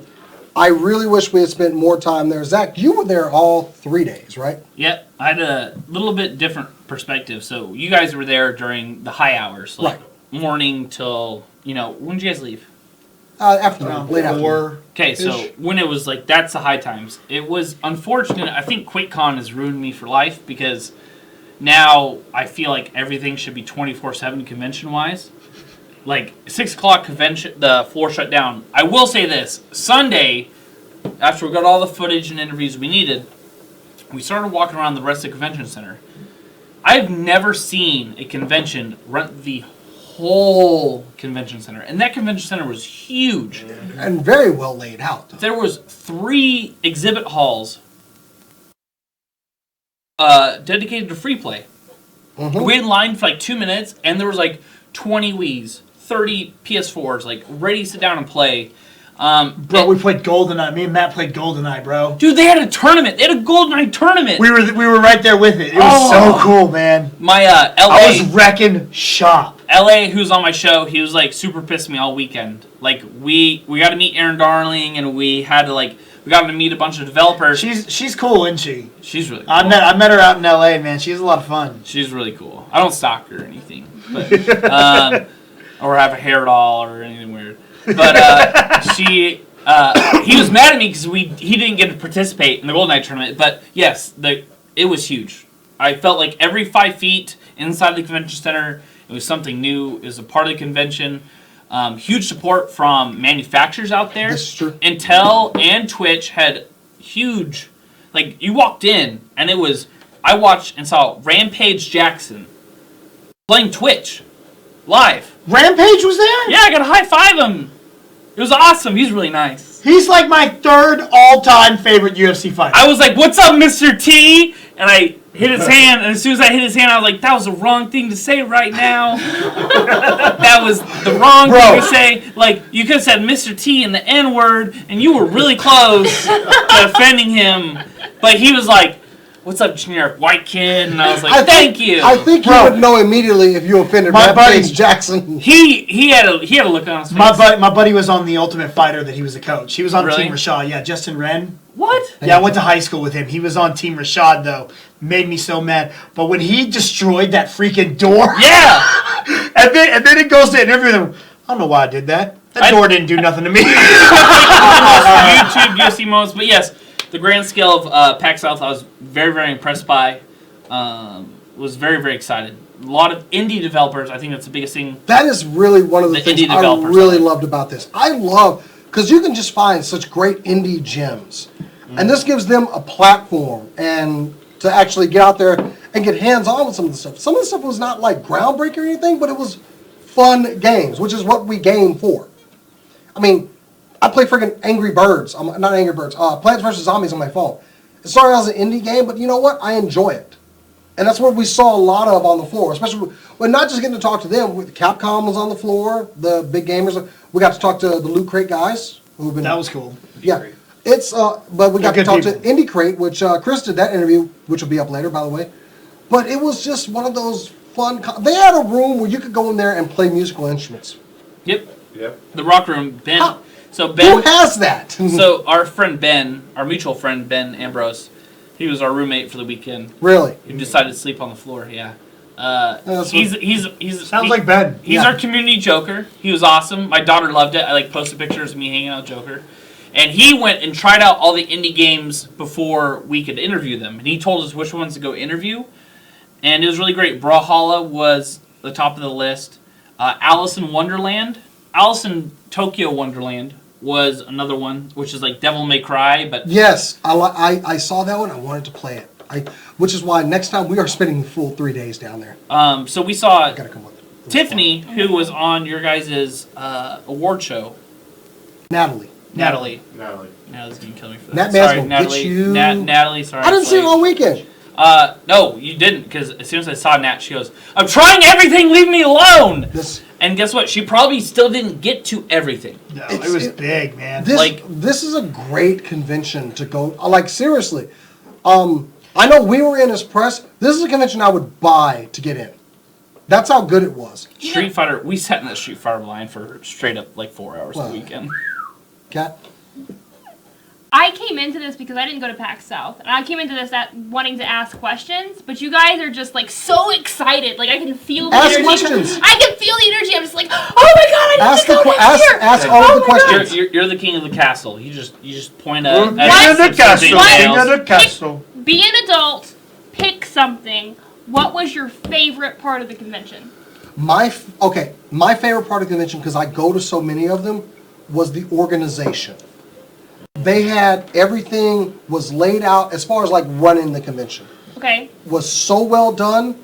I really wish we had spent more time there. Zach, you were there all 3 days, right? Yep, I had a little bit different perspective. So you guys were there during the high hours, like morning till, when did you guys leave? Afternoon, late afternoon. Okay, so when it was like, that's the high times. It was unfortunate. I think QuakeCon has ruined me for life because now I feel like everything should be 24/7 convention-wise. Like 6 o'clock convention, the floor shut down. I will say this: Sunday, after we got all the footage and interviews we needed, we started walking around the rest of the convention center. I've never seen a convention run the whole convention center, and that convention center was huge and very well laid out. There was 3 exhibit halls dedicated to free play. Mm-hmm. We had lined for like 2 minutes, and there was like 20 Wii's, 30 PS4s, like ready to sit down and play. Bro, we played GoldenEye. Me and Matt played GoldenEye, bro. Dude, they had a tournament. They had a GoldenEye tournament. We were right there with it. It was so cool, man. My LA, I was wrecking shop. LA, who's on my show, he was like super pissed at me all weekend. Like we got to meet Aaron Darling, and we got to meet a bunch of developers. She's cool, isn't she? She's really cool. I met her out in LA, man. She's a lot of fun. She's really cool. I don't stalk her or anything, but or have a hair doll or anything weird. But he was mad at me because he didn't get to participate in the GoldenEye tournament. But yes, it was huge. I felt like every 5 feet inside the convention center, it was something new. It was a part of the convention. Huge support from manufacturers out there. This is true. Intel and Twitch had huge, like you walked in and it was, I watched and saw Rampage Jackson playing Twitch live. Rampage was there? Yeah, I got to high five him. It was awesome. He's really nice. He's like my third all-time favorite UFC fighter. I was like, "What's up, Mr. T?" And I hit his hand, and as soon as I hit his hand, I was like, "That was the wrong thing to say right now. That was the wrong thing to say. Like, you could have said Mr. T and the N word, and you were really close to offending him." But he was like, "What's up, generic white kid?" And I was like, "Thank you." I think you would know immediately if you offended Rampage Jackson. He had a look on his face. My buddy was on the Ultimate Fighter that he was a coach. He was on Really? Team Rashad. Yeah, Justin Wren. What? Yeah, I went to high school with him. He was on Team Rashad, though. Made me so mad. But when he destroyed that freaking door. Yeah! and then it goes to interview them. I don't know why I did that. That door didn't do nothing to me. YouTube UFC moments, but yes, the grand scale of PAX South, I was very, very impressed by. Was very, very excited. A lot of indie developers. I think that's the biggest thing. That is really one of the things I really loved about this. I love, because you can just find such great indie gems. And this gives them a platform and to actually get out there and get hands-on with some of the stuff. Some of the stuff was not like groundbreaking or anything, but it was fun games, which is what we game for. I mean, I play freaking Angry Birds. Not Angry Birds. Plants vs. Zombies on my phone. It started as an indie game, but you know what? I enjoy it. And that's what we saw a lot of on the floor, especially when not just getting to talk to them. Capcom was on the floor, the big gamers. We got to talk to the Loot Crate guys. That was cool. Yeah. But we got to talk to Indie Crate, which Chris did that interview, which will be up later, by the way. But it was just one of those fun. They had a room where you could go in there and play musical instruments. Yep. The Rock Room. Ben. Who has that? So our friend Ben, our mutual friend Ben Ambrose, he was our roommate for the weekend. Really? He decided to sleep on the floor. Yeah. Sounds like Ben. He's our community Joker. He was awesome. My daughter loved it. I posted pictures of me hanging out with Joker. And he went and tried out all the indie games before we could interview them. And he told us which ones to go interview. And it was really great. Brawlhalla was the top of the list. Alice in Wonderland. Alice in Tokyo Wonderland was another one, which is like Devil May Cry. But yes, I saw that one. I wanted to play it. Which is why next time we are spending the full 3 days down there. So we saw Tiffany, who was on your guys' award show. Natalie. Natalie's gonna kill me for that. Nat Sorry, will Natalie. get you. Natalie, sorry. I didn't see it all weekend. No, you didn't, because as soon as I saw Nat, she goes, "I'm trying everything, leave me alone!" And guess what? She probably still didn't get to everything. No, it was big, man. This is a great convention to go. Like, seriously. I know we were in as press. This is a convention I would buy to get in. That's how good it was. Street Fighter, we sat in the Street Fighter line for straight up 4 hours the weekend. Cat? I came into this because I didn't go to PAX South, and I came into this wanting to ask questions, but you guys are just so excited. I can feel the energy. Questions. I can feel the energy. I'm just like, oh my god, I need to go next year. Ask all of the questions. You're the king of the castle. You just point King of the castle. Be an adult. Pick something. What was your favorite part of the convention? My favorite part of the convention, because I go to so many of them, was the organization. They had everything was laid out as far as running the convention. Okay. Was so well done.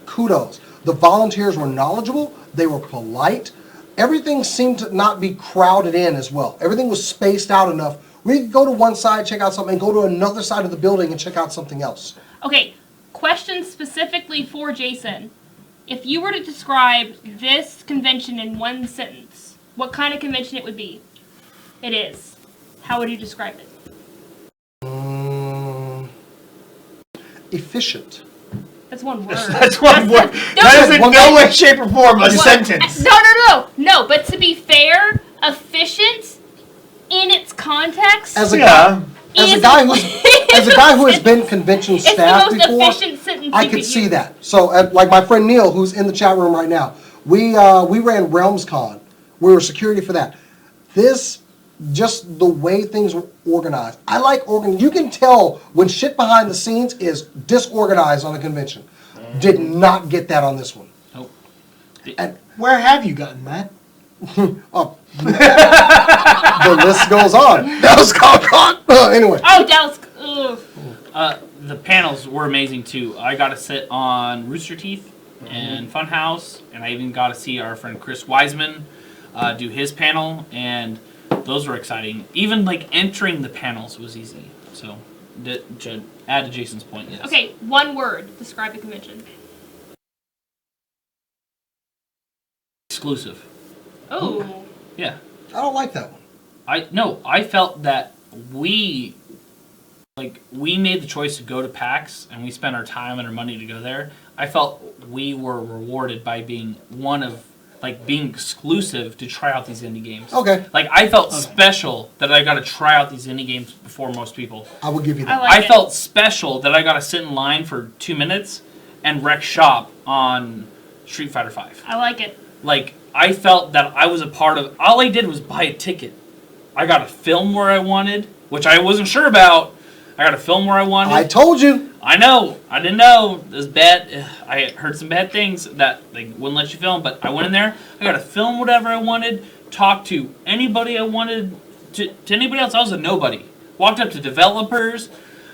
Kudos. The volunteers were knowledgeable. They were polite. Everything seemed to not be crowded in as well. Everything was spaced out enough. We could go to one side, check out something, and go to another side of the building and check out something else. Okay. Question specifically for Jason. If you were to describe this convention in one sentence, what kind of convention it would be? It is. How would you describe it? Efficient. That's one word. That's one word. That is in no way, shape, or form a sentence. No. But to be fair, efficient in its context. As a guy who has been convention staff before, I could see that. So, my friend Neil, who's in the chat room right now, we ran RealmsCon. We were security for that. Just the way things were organized. I like you can tell when shit behind the scenes is disorganized on a convention. Did not get that on this one. Nope. And where have you gotten that? Oh. The list goes on. Dallas Comic-Con. Anyway. Oh, Dallas. The panels were amazing too. I got to sit on Rooster Teeth and Funhouse, and I even got to see our friend Chris Wiseman do his panel, and those were exciting. Even like entering the panels was easy. So, to add to Jason's point, yes. Okay, one word. Describe the convention. Exclusive. Oh. Yeah. I don't like that one. I felt that we made the choice to go to PAX and we spent our time and our money to go there. I felt we were rewarded by being being exclusive to try out these indie games. Okay. Like I felt special that I got to try out these indie games before most people. I will give you that. I felt special that I got to sit in line for 2 minutes and wreck shop on Street Fighter V. I like it. Like I felt that I was a part of. All I did was buy a ticket. I got to film where I wanted, which I wasn't sure about. I got to film where I wanted. I told you. I know. I didn't know. It was bad. I heard some bad things that they wouldn't let you film, but I went in there. I got to film whatever I wanted, talk to anybody I wanted, to anybody else. I was a nobody. Walked up to developers.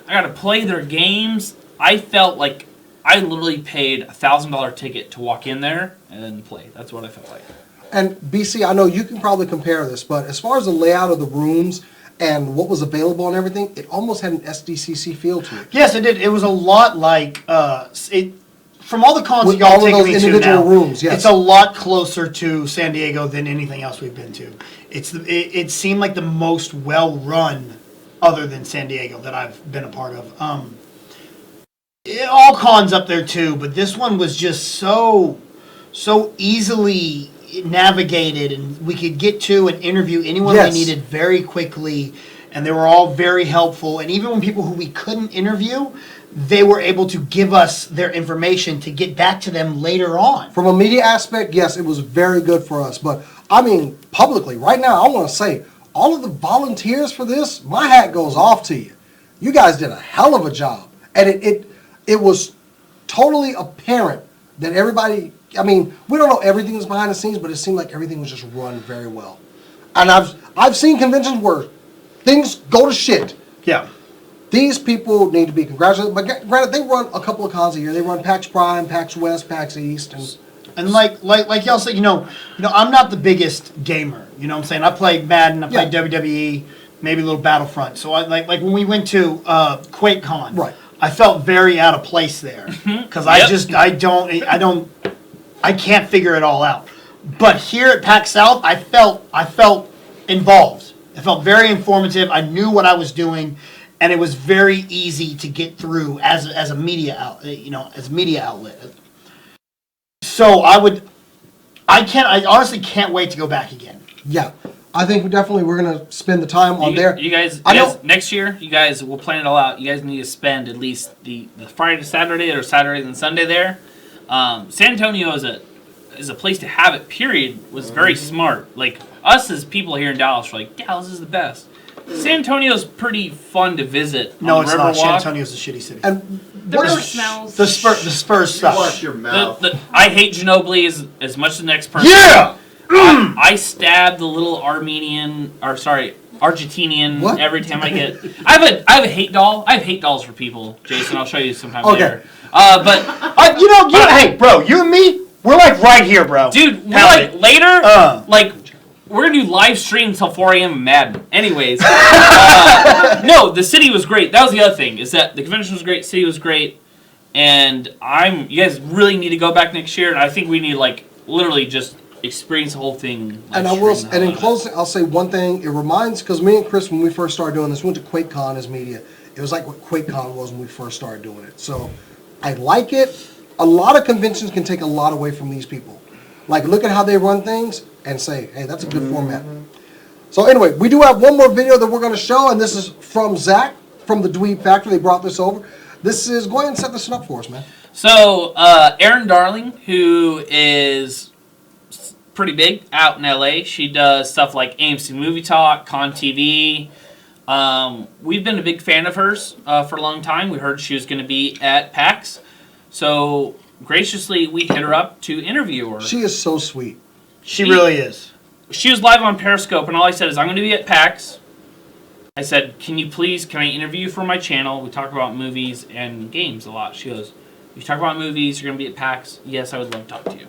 I got to play their games. I felt like I literally paid a $1,000 ticket to walk in there and play. That's what I felt like. And BC, I know you can probably compare this, but as far as the layout of the rooms and what was available and everything, it almost had an SDCC feel to it. Yes, it did. It was a lot like from all the cons With y'all all of taking those me to individual now. rooms, yes. It's a lot closer to San Diego than anything else we've been to. It seemed like the most well run, other than San Diego, that I've been a part of. All cons up there too, but this one was just so easily navigated, and we could get to and interview anyone we needed very quickly, and they were all very helpful. And even when people who we couldn't interview, they were able to give us their information to get back to them later on. From a media aspect, yes, it was very good for us. But I mean, publicly, right now, I want to say, all of the volunteers for this, my hat goes off to you. You guys did a hell of a job, and it was totally apparent that everybody. I mean, we don't know everything that's behind the scenes, but it seemed like everything was just run very well. And I've seen conventions where things go to shit. Yeah. These people need to be congratulated. But granted, they run a couple of cons a year. They run PAX Prime, PAX West, PAX East, and like y'all said, you know, I'm not the biggest gamer. You know what I'm saying? I play Madden, I play WWE, maybe a little Battlefront. So I like when we went to QuakeCon, right? I felt very out of place there because I can't figure it all out. But here at PAX South, I felt involved. I felt very informative. I knew what I was doing, and it was very easy to get through as a media outlet. So I honestly can't wait to go back again. Yeah, I think we're gonna spend the time on there. You guys, next year, you guys will plan it all out. You guys need to spend at least the Friday to Saturday or Saturday and Sunday there. San Antonio is a place to have it. Period. Was very smart. Like us as people here in Dallas, are like Dallas is the best. San Antonio's pretty fun to visit. No, it's not. San Antonio's a shitty city. And the smells. The Spurs suck. Watch your mouth. I hate Ginobili as much as the next person. Yeah. I stab the little Argentinian every time I get. I have a hate doll. I have hate dolls for people, Jason. I'll show you sometime later. Hey, bro, you and me, we're like right here, bro. Dude, we're like later. We're gonna do live streams till 4 a.m. in Madden. Anyways, no, the city was great. That was the other thing, is that the convention was great, city was great, and you guys really need to go back next year. And I think we need literally just experience the whole thing. And in closing, I'll say one thing. It reminds, because me and Chris, when we first started doing this, went to QuakeCon as media. It was like what QuakeCon was when we first started doing it. So I like it. A lot of conventions can take a lot away from these people. Like, look at how they run things and say, hey, that's a good format. So anyway, we do have one more video that we're going to show, and this is from Zack from the Dweeb Factory. They brought this over. Go ahead and set this up for us, man. So, Erin Darling, who is pretty big out in LA, she does stuff like AMC Movie Talk, Con TV. We've been a big fan of hers for a long time. We heard she was going to be at PAX. So graciously, we hit her up to interview her. She is so sweet. She really is. she was live on Periscope, and all I said is, I'm going to be at PAX. I said, can I interview you for my channel? We talk about movies and games a lot. She goes, you talk about movies, you're going to be at PAX. Yes, I would love to talk to you.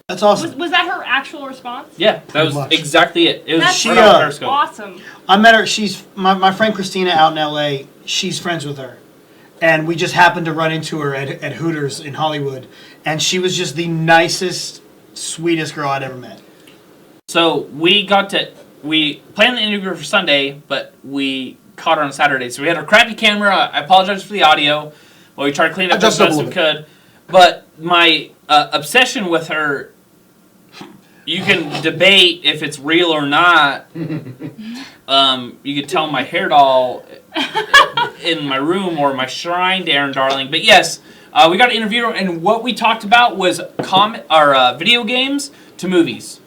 That's awesome. Was that her actual response? Yeah, that was exactly it. It was That's right on Periscope. awesome. I met her. She's my friend Christina out in L.A. She's friends with her. And we just happened to run into her at Hooters in Hollywood. And she was just the nicest, sweetest girl I'd ever met. So we planned the interview for Sunday, but we caught her on Saturday. So we had our crappy camera. I apologize for the audio. Well, we tried to clean it up as best we could. But my obsession with her, you can debate if it's real or not. You could tell my hair doll in my room or my shrine to Aaron Darling. But yes, we got to interview her, and what we talked about was video games to movies.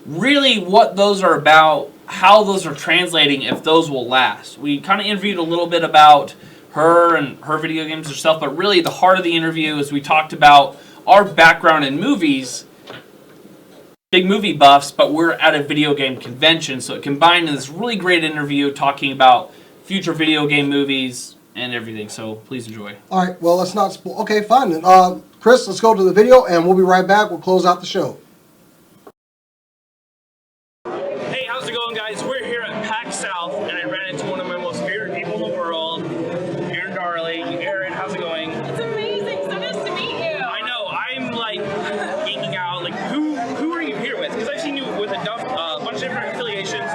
Really what those are about, how those are translating, if those will last. We kind of interviewed a little bit about her and her video games herself, but really the heart of the interview is we talked about our background in movies, big movie buffs, but we're at a video game convention, so it combined in this really great interview talking about future video game movies and everything, so please enjoy. All right, well, let's not spoil. Okay, fine. Chris, let's go to the video, and we'll be right back. We'll close out the show. Hey, how's it going, guys? We're here at PAX South, and I ran into one of my most favorite people in the world, Aaron Darling. Aaron, how's it going? It's amazing. So nice to meet you. I know. I'm like geeking out. Like, who are you here with? Because I've seen you with a bunch of different affiliations.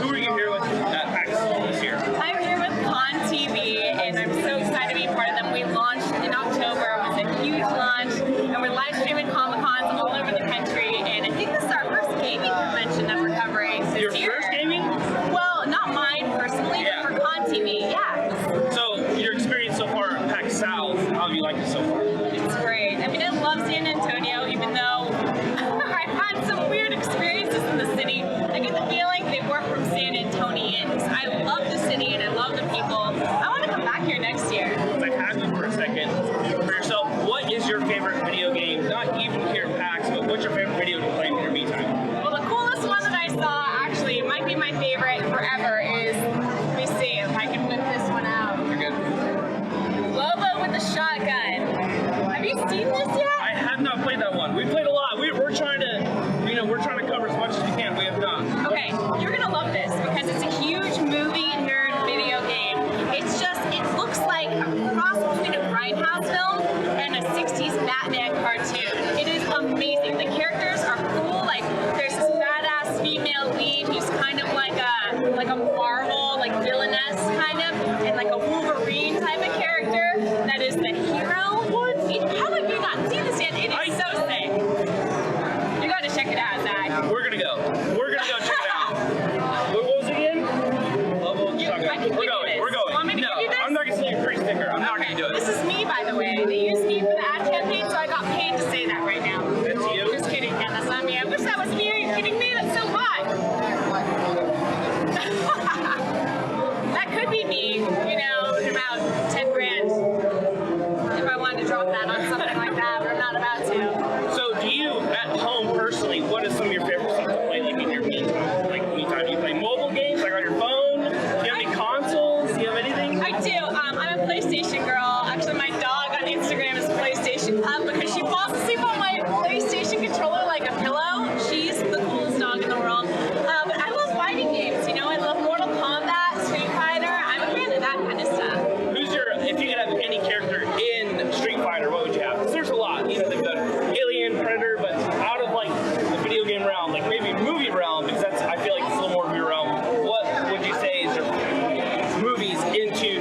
Who are you here with at PAX this year? I'm here with Con TV, and I'm so excited to be part of them. We launched in October. It was a huge launch, and we're live streaming Comic-Cons all over the country. And I think this is our first gaming convention that we're covering this Your year. first gaming? Well, not mine personally, but for Con TV, yeah. So, your experience so far at PAX South, how have you liked it so far? It's great. I mean, I love San Antonio, even though I've had some weird experiences in the city. I get the feeling they weren't from San Antonians. I love the city and I love the people. I want to come back here next year. I have you for a second. For yourself, what is your favorite video game? Not even here at PAX, but what's your favorite video to play in your me time? Well, the coolest one that I saw, actually, it might be my favorite forever, is, let me see if I can whip this one out. You're good. Lobo with a shotgun. Have you seen this yet? I have not played that one. We played a lot. We're trying to cover as much as we can. We have not. Okay, you're gonna love this because it's a huge movie nerd video game. It looks like a cross between a Grindhouse film and a 60s Batman cartoon. It is amazing. The characters are cool. Like, there's this badass female lead who's kind of like a Marvel, like villainess kind of, and like a Wolverine type of character that is the hero. How have you not seen this yet? It is so sick. You gotta check it out, Zach. We're gonna go. We're gonna go check it out. What was it again? We're going. Want me to give you this? I'm not gonna say a free sticker. I'm not gonna do it. This is me, by the way. They used me for the ad campaign, so I got paid to say that right now. That's you? Just kidding. Yeah, that's not me. I wish that was me. Are you kidding me? That's so hot. That could be me, in about 10 grand. If I wanted to drop that on something like that, but I'm not about to. So, do you, at home personally, what is some of your favorite stuff to play, like in your me time? Like, me time, do you play mobile games, like on your phone? Do you have any consoles? Do you have anything? I do. I'm a PlayStation girl. Actually, my dog on Instagram is PlayStation Pup because she falls asleep on my PlayStation controller like a pillow. She's the coolest dog in the world. But I love fighting games. I love Mortal Kombat, Street Fighter. I'm a fan of that kind of stuff. If you could have any character in Street Fighter, what would you have? Because there's a lot. They've got Alien, Predator, but out of like the video game realm, like maybe movie realm, because I feel like it's a little more of your realm. What would you say is your movies into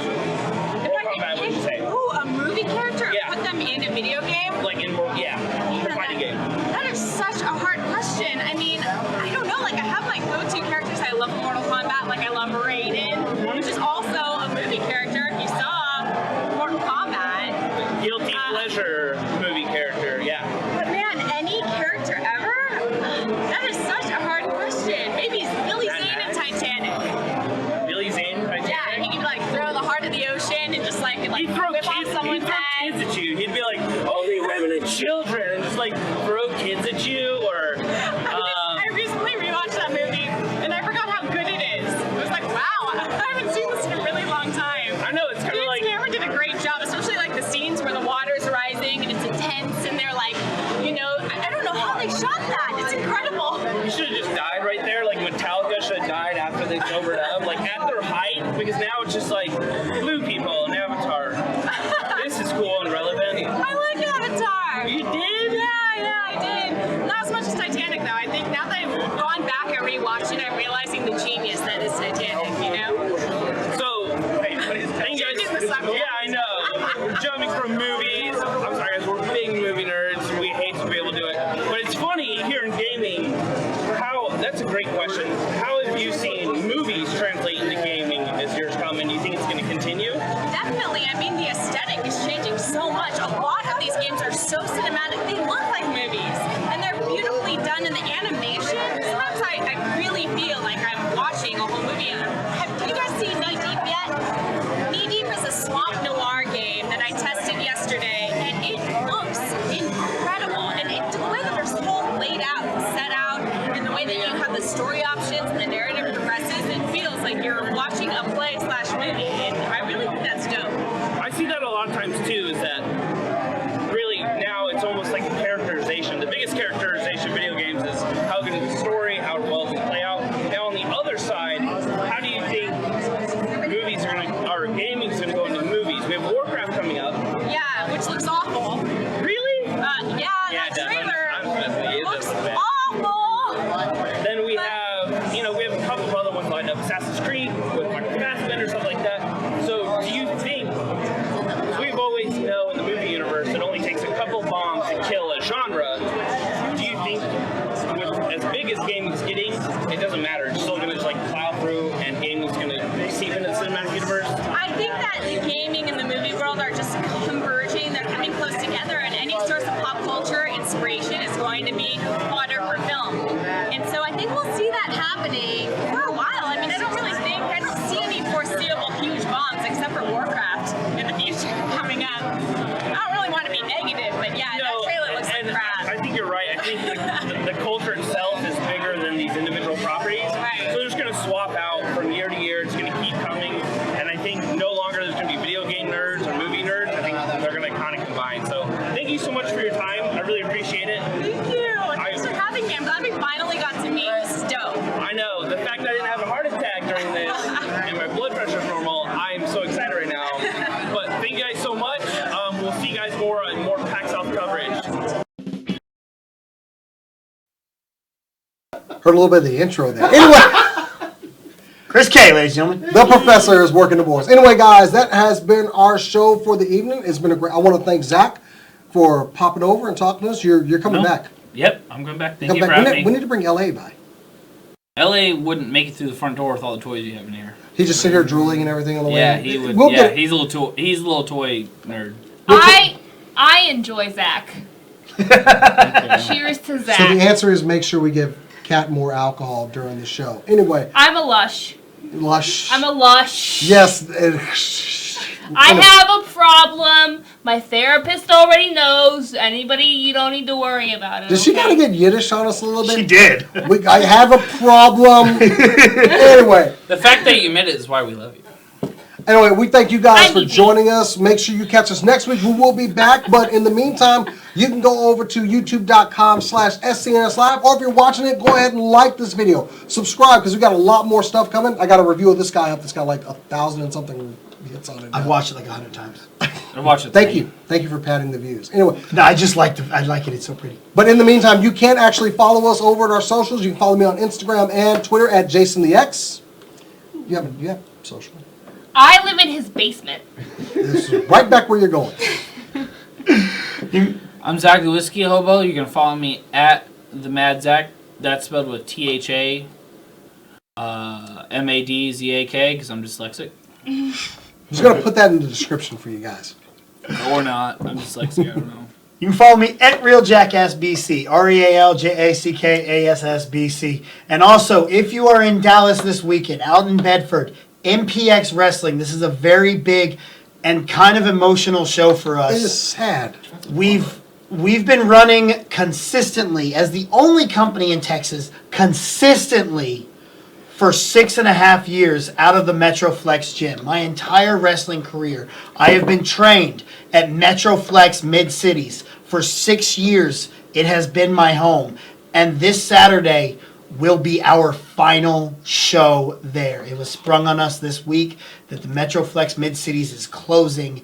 Mortal Kombat? What would you say? Ooh, a movie character? Yeah. Put them in a video game? Like in a fighting game. That is such a hard question. I mean, I don't know. Like, I have my go-to characters. I love Mortal Kombat. Like, I love Raiden, which is also a movie character. If you saw Mortal Kombat. Guilty pleasure movie character, yeah. But man, any character ever? That is such a hard question. Maybe it's Billy Zane in Titanic. Billy Zane, Titanic? Yeah, he could like throw the heart of the ocean and just like He'd throw whip off someone's head. kids at you. He'd be like, only women and children, and just like throw kids at you, or I recently rewatched I shot that. It's incredible. You should have just died right there. Like Metallica should have died after they sobered up, like at their height, because now it's just like blue people and Avatar. This is cool and relevant. I like Avatar. You did? Yeah, I did. Not as much as Titanic, though. I think now that I've gone back and rewatched it, I'm realizing the genius that is Titanic, you know? So, hey, thank you guys. Yeah, I know. We're jumping from movies. I'm sorry, guys. We're big movie nerds. We hate to be able to do it. But it's funny here in gaming. That's a great question. How have you seen movies translate into gaming as years come, and do you think it's going to continue? Definitely. I mean, the aesthetic is changing so much. A lot of these games are so cinematic. They look like movies, and they're beautifully done in the animation. Sometimes I really feel like I'm watching a whole movie. Have you guys seen Knee Deep yet? Knee Deep is a swamp noir game that I tested yesterday, and it looks incredible. And the way that they're so laid out and set out, and the way that you have the story options and the narrative progresses, it feels like you're watching a play/movie, and I really think that's dope. I see that a lot of times too, is that really now it's almost like characterization. The biggest characterization of video games is how good is the story, how well does it play out. Now on the other side, how do you think movies are going to, or gaming is going to go into movies? We have Warcraft coming up. Yeah, which looks awful. Really? Yeah, that trailer looks awful. Then we have, we have a couple of other ones lined up. Assassin's Creed with Michael Fassbender, stuff like that. So do you think, we've always know in the movie universe it only takes a couple bombs to kill a genre. Do you think with as big as gaming's getting, it doesn't matter, it's still going to just like plow through and gaming's going to seep into the cinematic universe? I think that the gaming and the movie world are just converging. They're coming close together, and any source of pop culture inspiration is going to be water for film. And so I think we'll see that happening for a while. I mean, I don't see any foreseeable huge bombs except for Warcraft in the future coming up. I don't really want to be negative, but yeah, that trailer looks like crap. I think you're right. I think the culture itself is bigger than these individual properties. Right. So they're just going to swap out from year to year. It's going to keep coming. And I think no longer there's going to be video game nerds or movie nerds. I think they're going to kind of combine. So thank you so much for your time. I really appreciate it. Thank you. Thanks for having me. I'm glad we finally got to meet. This is dope. I know. The fact that I didn't have a heart attack during this and my blood pressure is normal, I'm so excited right now. But thank you guys so much. We'll see you guys more on more PAX South coverage. Heard a little bit of the intro there. Anyway, Chris K, ladies and gentlemen. the professor is working the boards. Anyway, guys, that has been our show for the evening. It's been a great. I want to thank Zach for popping over and talking to us. You're coming back. Yep, I'm going back. Thank you for having me. We need to bring LA by. LA wouldn't make it through the front door with all the toys you have in here. He just sit here drooling and everything on the way. Yeah, he would. He's a little toy nerd. I enjoy Zach. Cheers to Zach. So the answer is make sure we give Kat more alcohol during the show. Anyway. I'm a lush. Lush. I'm a lush. Yes. I have a problem. My therapist already knows. Anybody, you don't need to worry about it. Did she kind of get Yiddish on us a little bit? She did. I have a problem. Anyway. The fact that you admit it is why we love you. Anyway, we thank you guys for joining us. Make sure you catch us next week. We will be back. But in the meantime, you can go over to youtube.com/SCNS Live. Or if you're watching it, go ahead and like this video. Subscribe, because we got a lot more stuff coming. I got a review of this guy up that's got like 1,000 and something hits on it now. I've watched it like 100 times. I watched it. Thank you. Thank you for padding the views. Anyway. No, I just like I like it. It's so pretty. But in the meantime, you can actually follow us over at our socials. You can follow me on Instagram and Twitter at JasonTheX. You have social. I live in his basement. This is right back where you're going. I'm Zach the Whiskey Hobo. You can follow me at the Mad Zach. That's spelled with THA MADZAK because I'm dyslexic. I'm just going to put that in the description for you guys. Or not. I'm dyslexic. I don't know. You can follow me at RealJackassBC, RealJackassBC. And also, if you are in Dallas this weekend, out in Bedford, MPX Wrestling, this is a very big and kind of emotional show for us. It is sad. We've been running consistently, as the only company in Texas, consistently for 6.5 years out of the Metroflex gym. My entire wrestling career, I have been trained at Metroflex Mid-Cities For 6 years, it has been my home. And this Saturday will be our final show there. It was sprung on us this week that the Metroflex Mid-Cities is closing.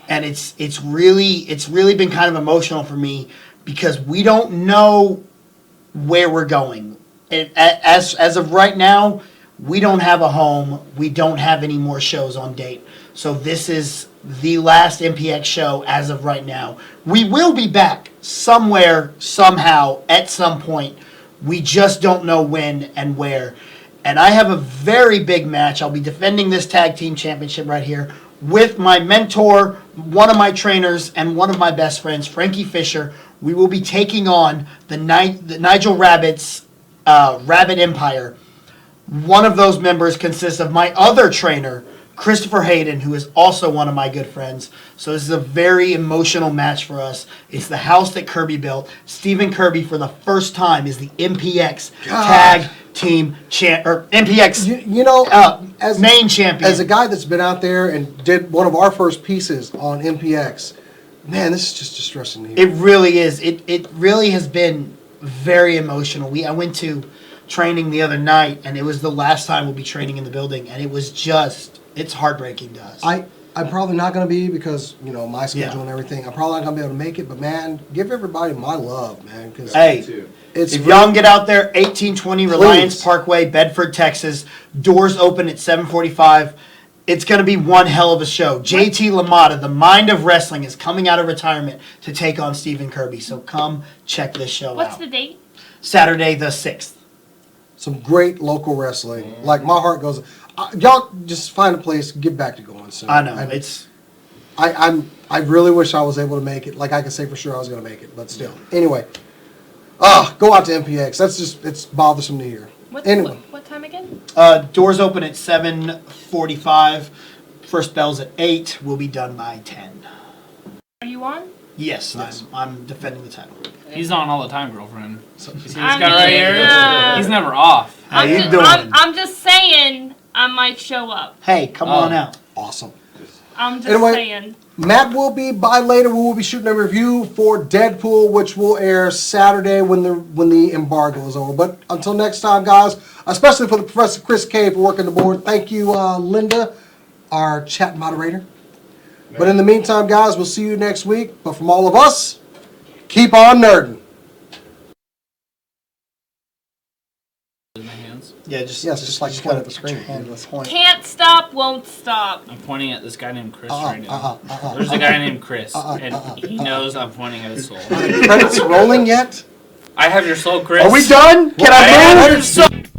And it's really been kind of emotional for me because we don't know where we're going. As of right now, we don't have a home. We don't have any more shows on date. So this is the last MPX show as of right now. We will be back somewhere, somehow, at some point. We just don't know when and where. And I have a very big match. I'll be defending this tag team championship right here with my mentor, one of my trainers, and one of my best friends, Frankie Fisher. We will be taking on the Nigel Rabbit's Rabbit Empire. One of those members consists of my other trainer, Christopher Hayden, who is also one of my good friends. So this is a very emotional match for us. It's the house that Kirby built. Stephen Kirby, for the first time, is the MPX Tag Team MPX as main champion. As a guy that's been out there and did one of our first pieces on MPX, man, this is just distressing to hear. It really is. It really has been very emotional. I went to training the other night, and it was the last time we'll be training in the building, and it was just, it's heartbreaking to us. I'm probably not going to be because, my schedule and everything. I'm probably not going to be able to make it, but, man, give everybody my love, man. Cause if y'all can get out there, 1820 Reliance Parkway, Bedford, Texas. Doors open at 7:45. It's going to be one hell of a show. JT LaMotta, the mind of wrestling, is coming out of retirement to take on Stephen Kirby. So come check this show out. What's the date? Saturday the 6th. Some great local wrestling. Like, my heart goes... y'all just find a place, get back to going soon. I know. I really wish I was able to make it. Like, I could say for sure I was going to make it, but still. Anyway. Go out to MPX. It's bothersome to hear. What time again? Doors open at 7:45. First bell's at 8. We'll be done by 10. Are you on? Yes. I'm defending the title. He's on all the time, girlfriend. So, you see this I guy right here? He's never off. How you doing? I'm just saying I might show up. Hey, come on out. Awesome. I'm just Anyway, saying. Matt will be by later. We will be shooting a review for Deadpool, which will air Saturday when the embargo is over. But until next time, guys, especially for the Professor Chris K for working the board. Thank you, Linda, our chat moderator. But in the meantime, guys, we'll see you next week. But from all of us, keep on nerding. Yeah, just like point at the screen. Can't stop, won't stop. I'm pointing at this guy named Chris right now. There's a guy named Chris, and he knows I'm pointing at his soul. Are the credits rolling yet? I have your soul, Chris. Are we done? Can I move?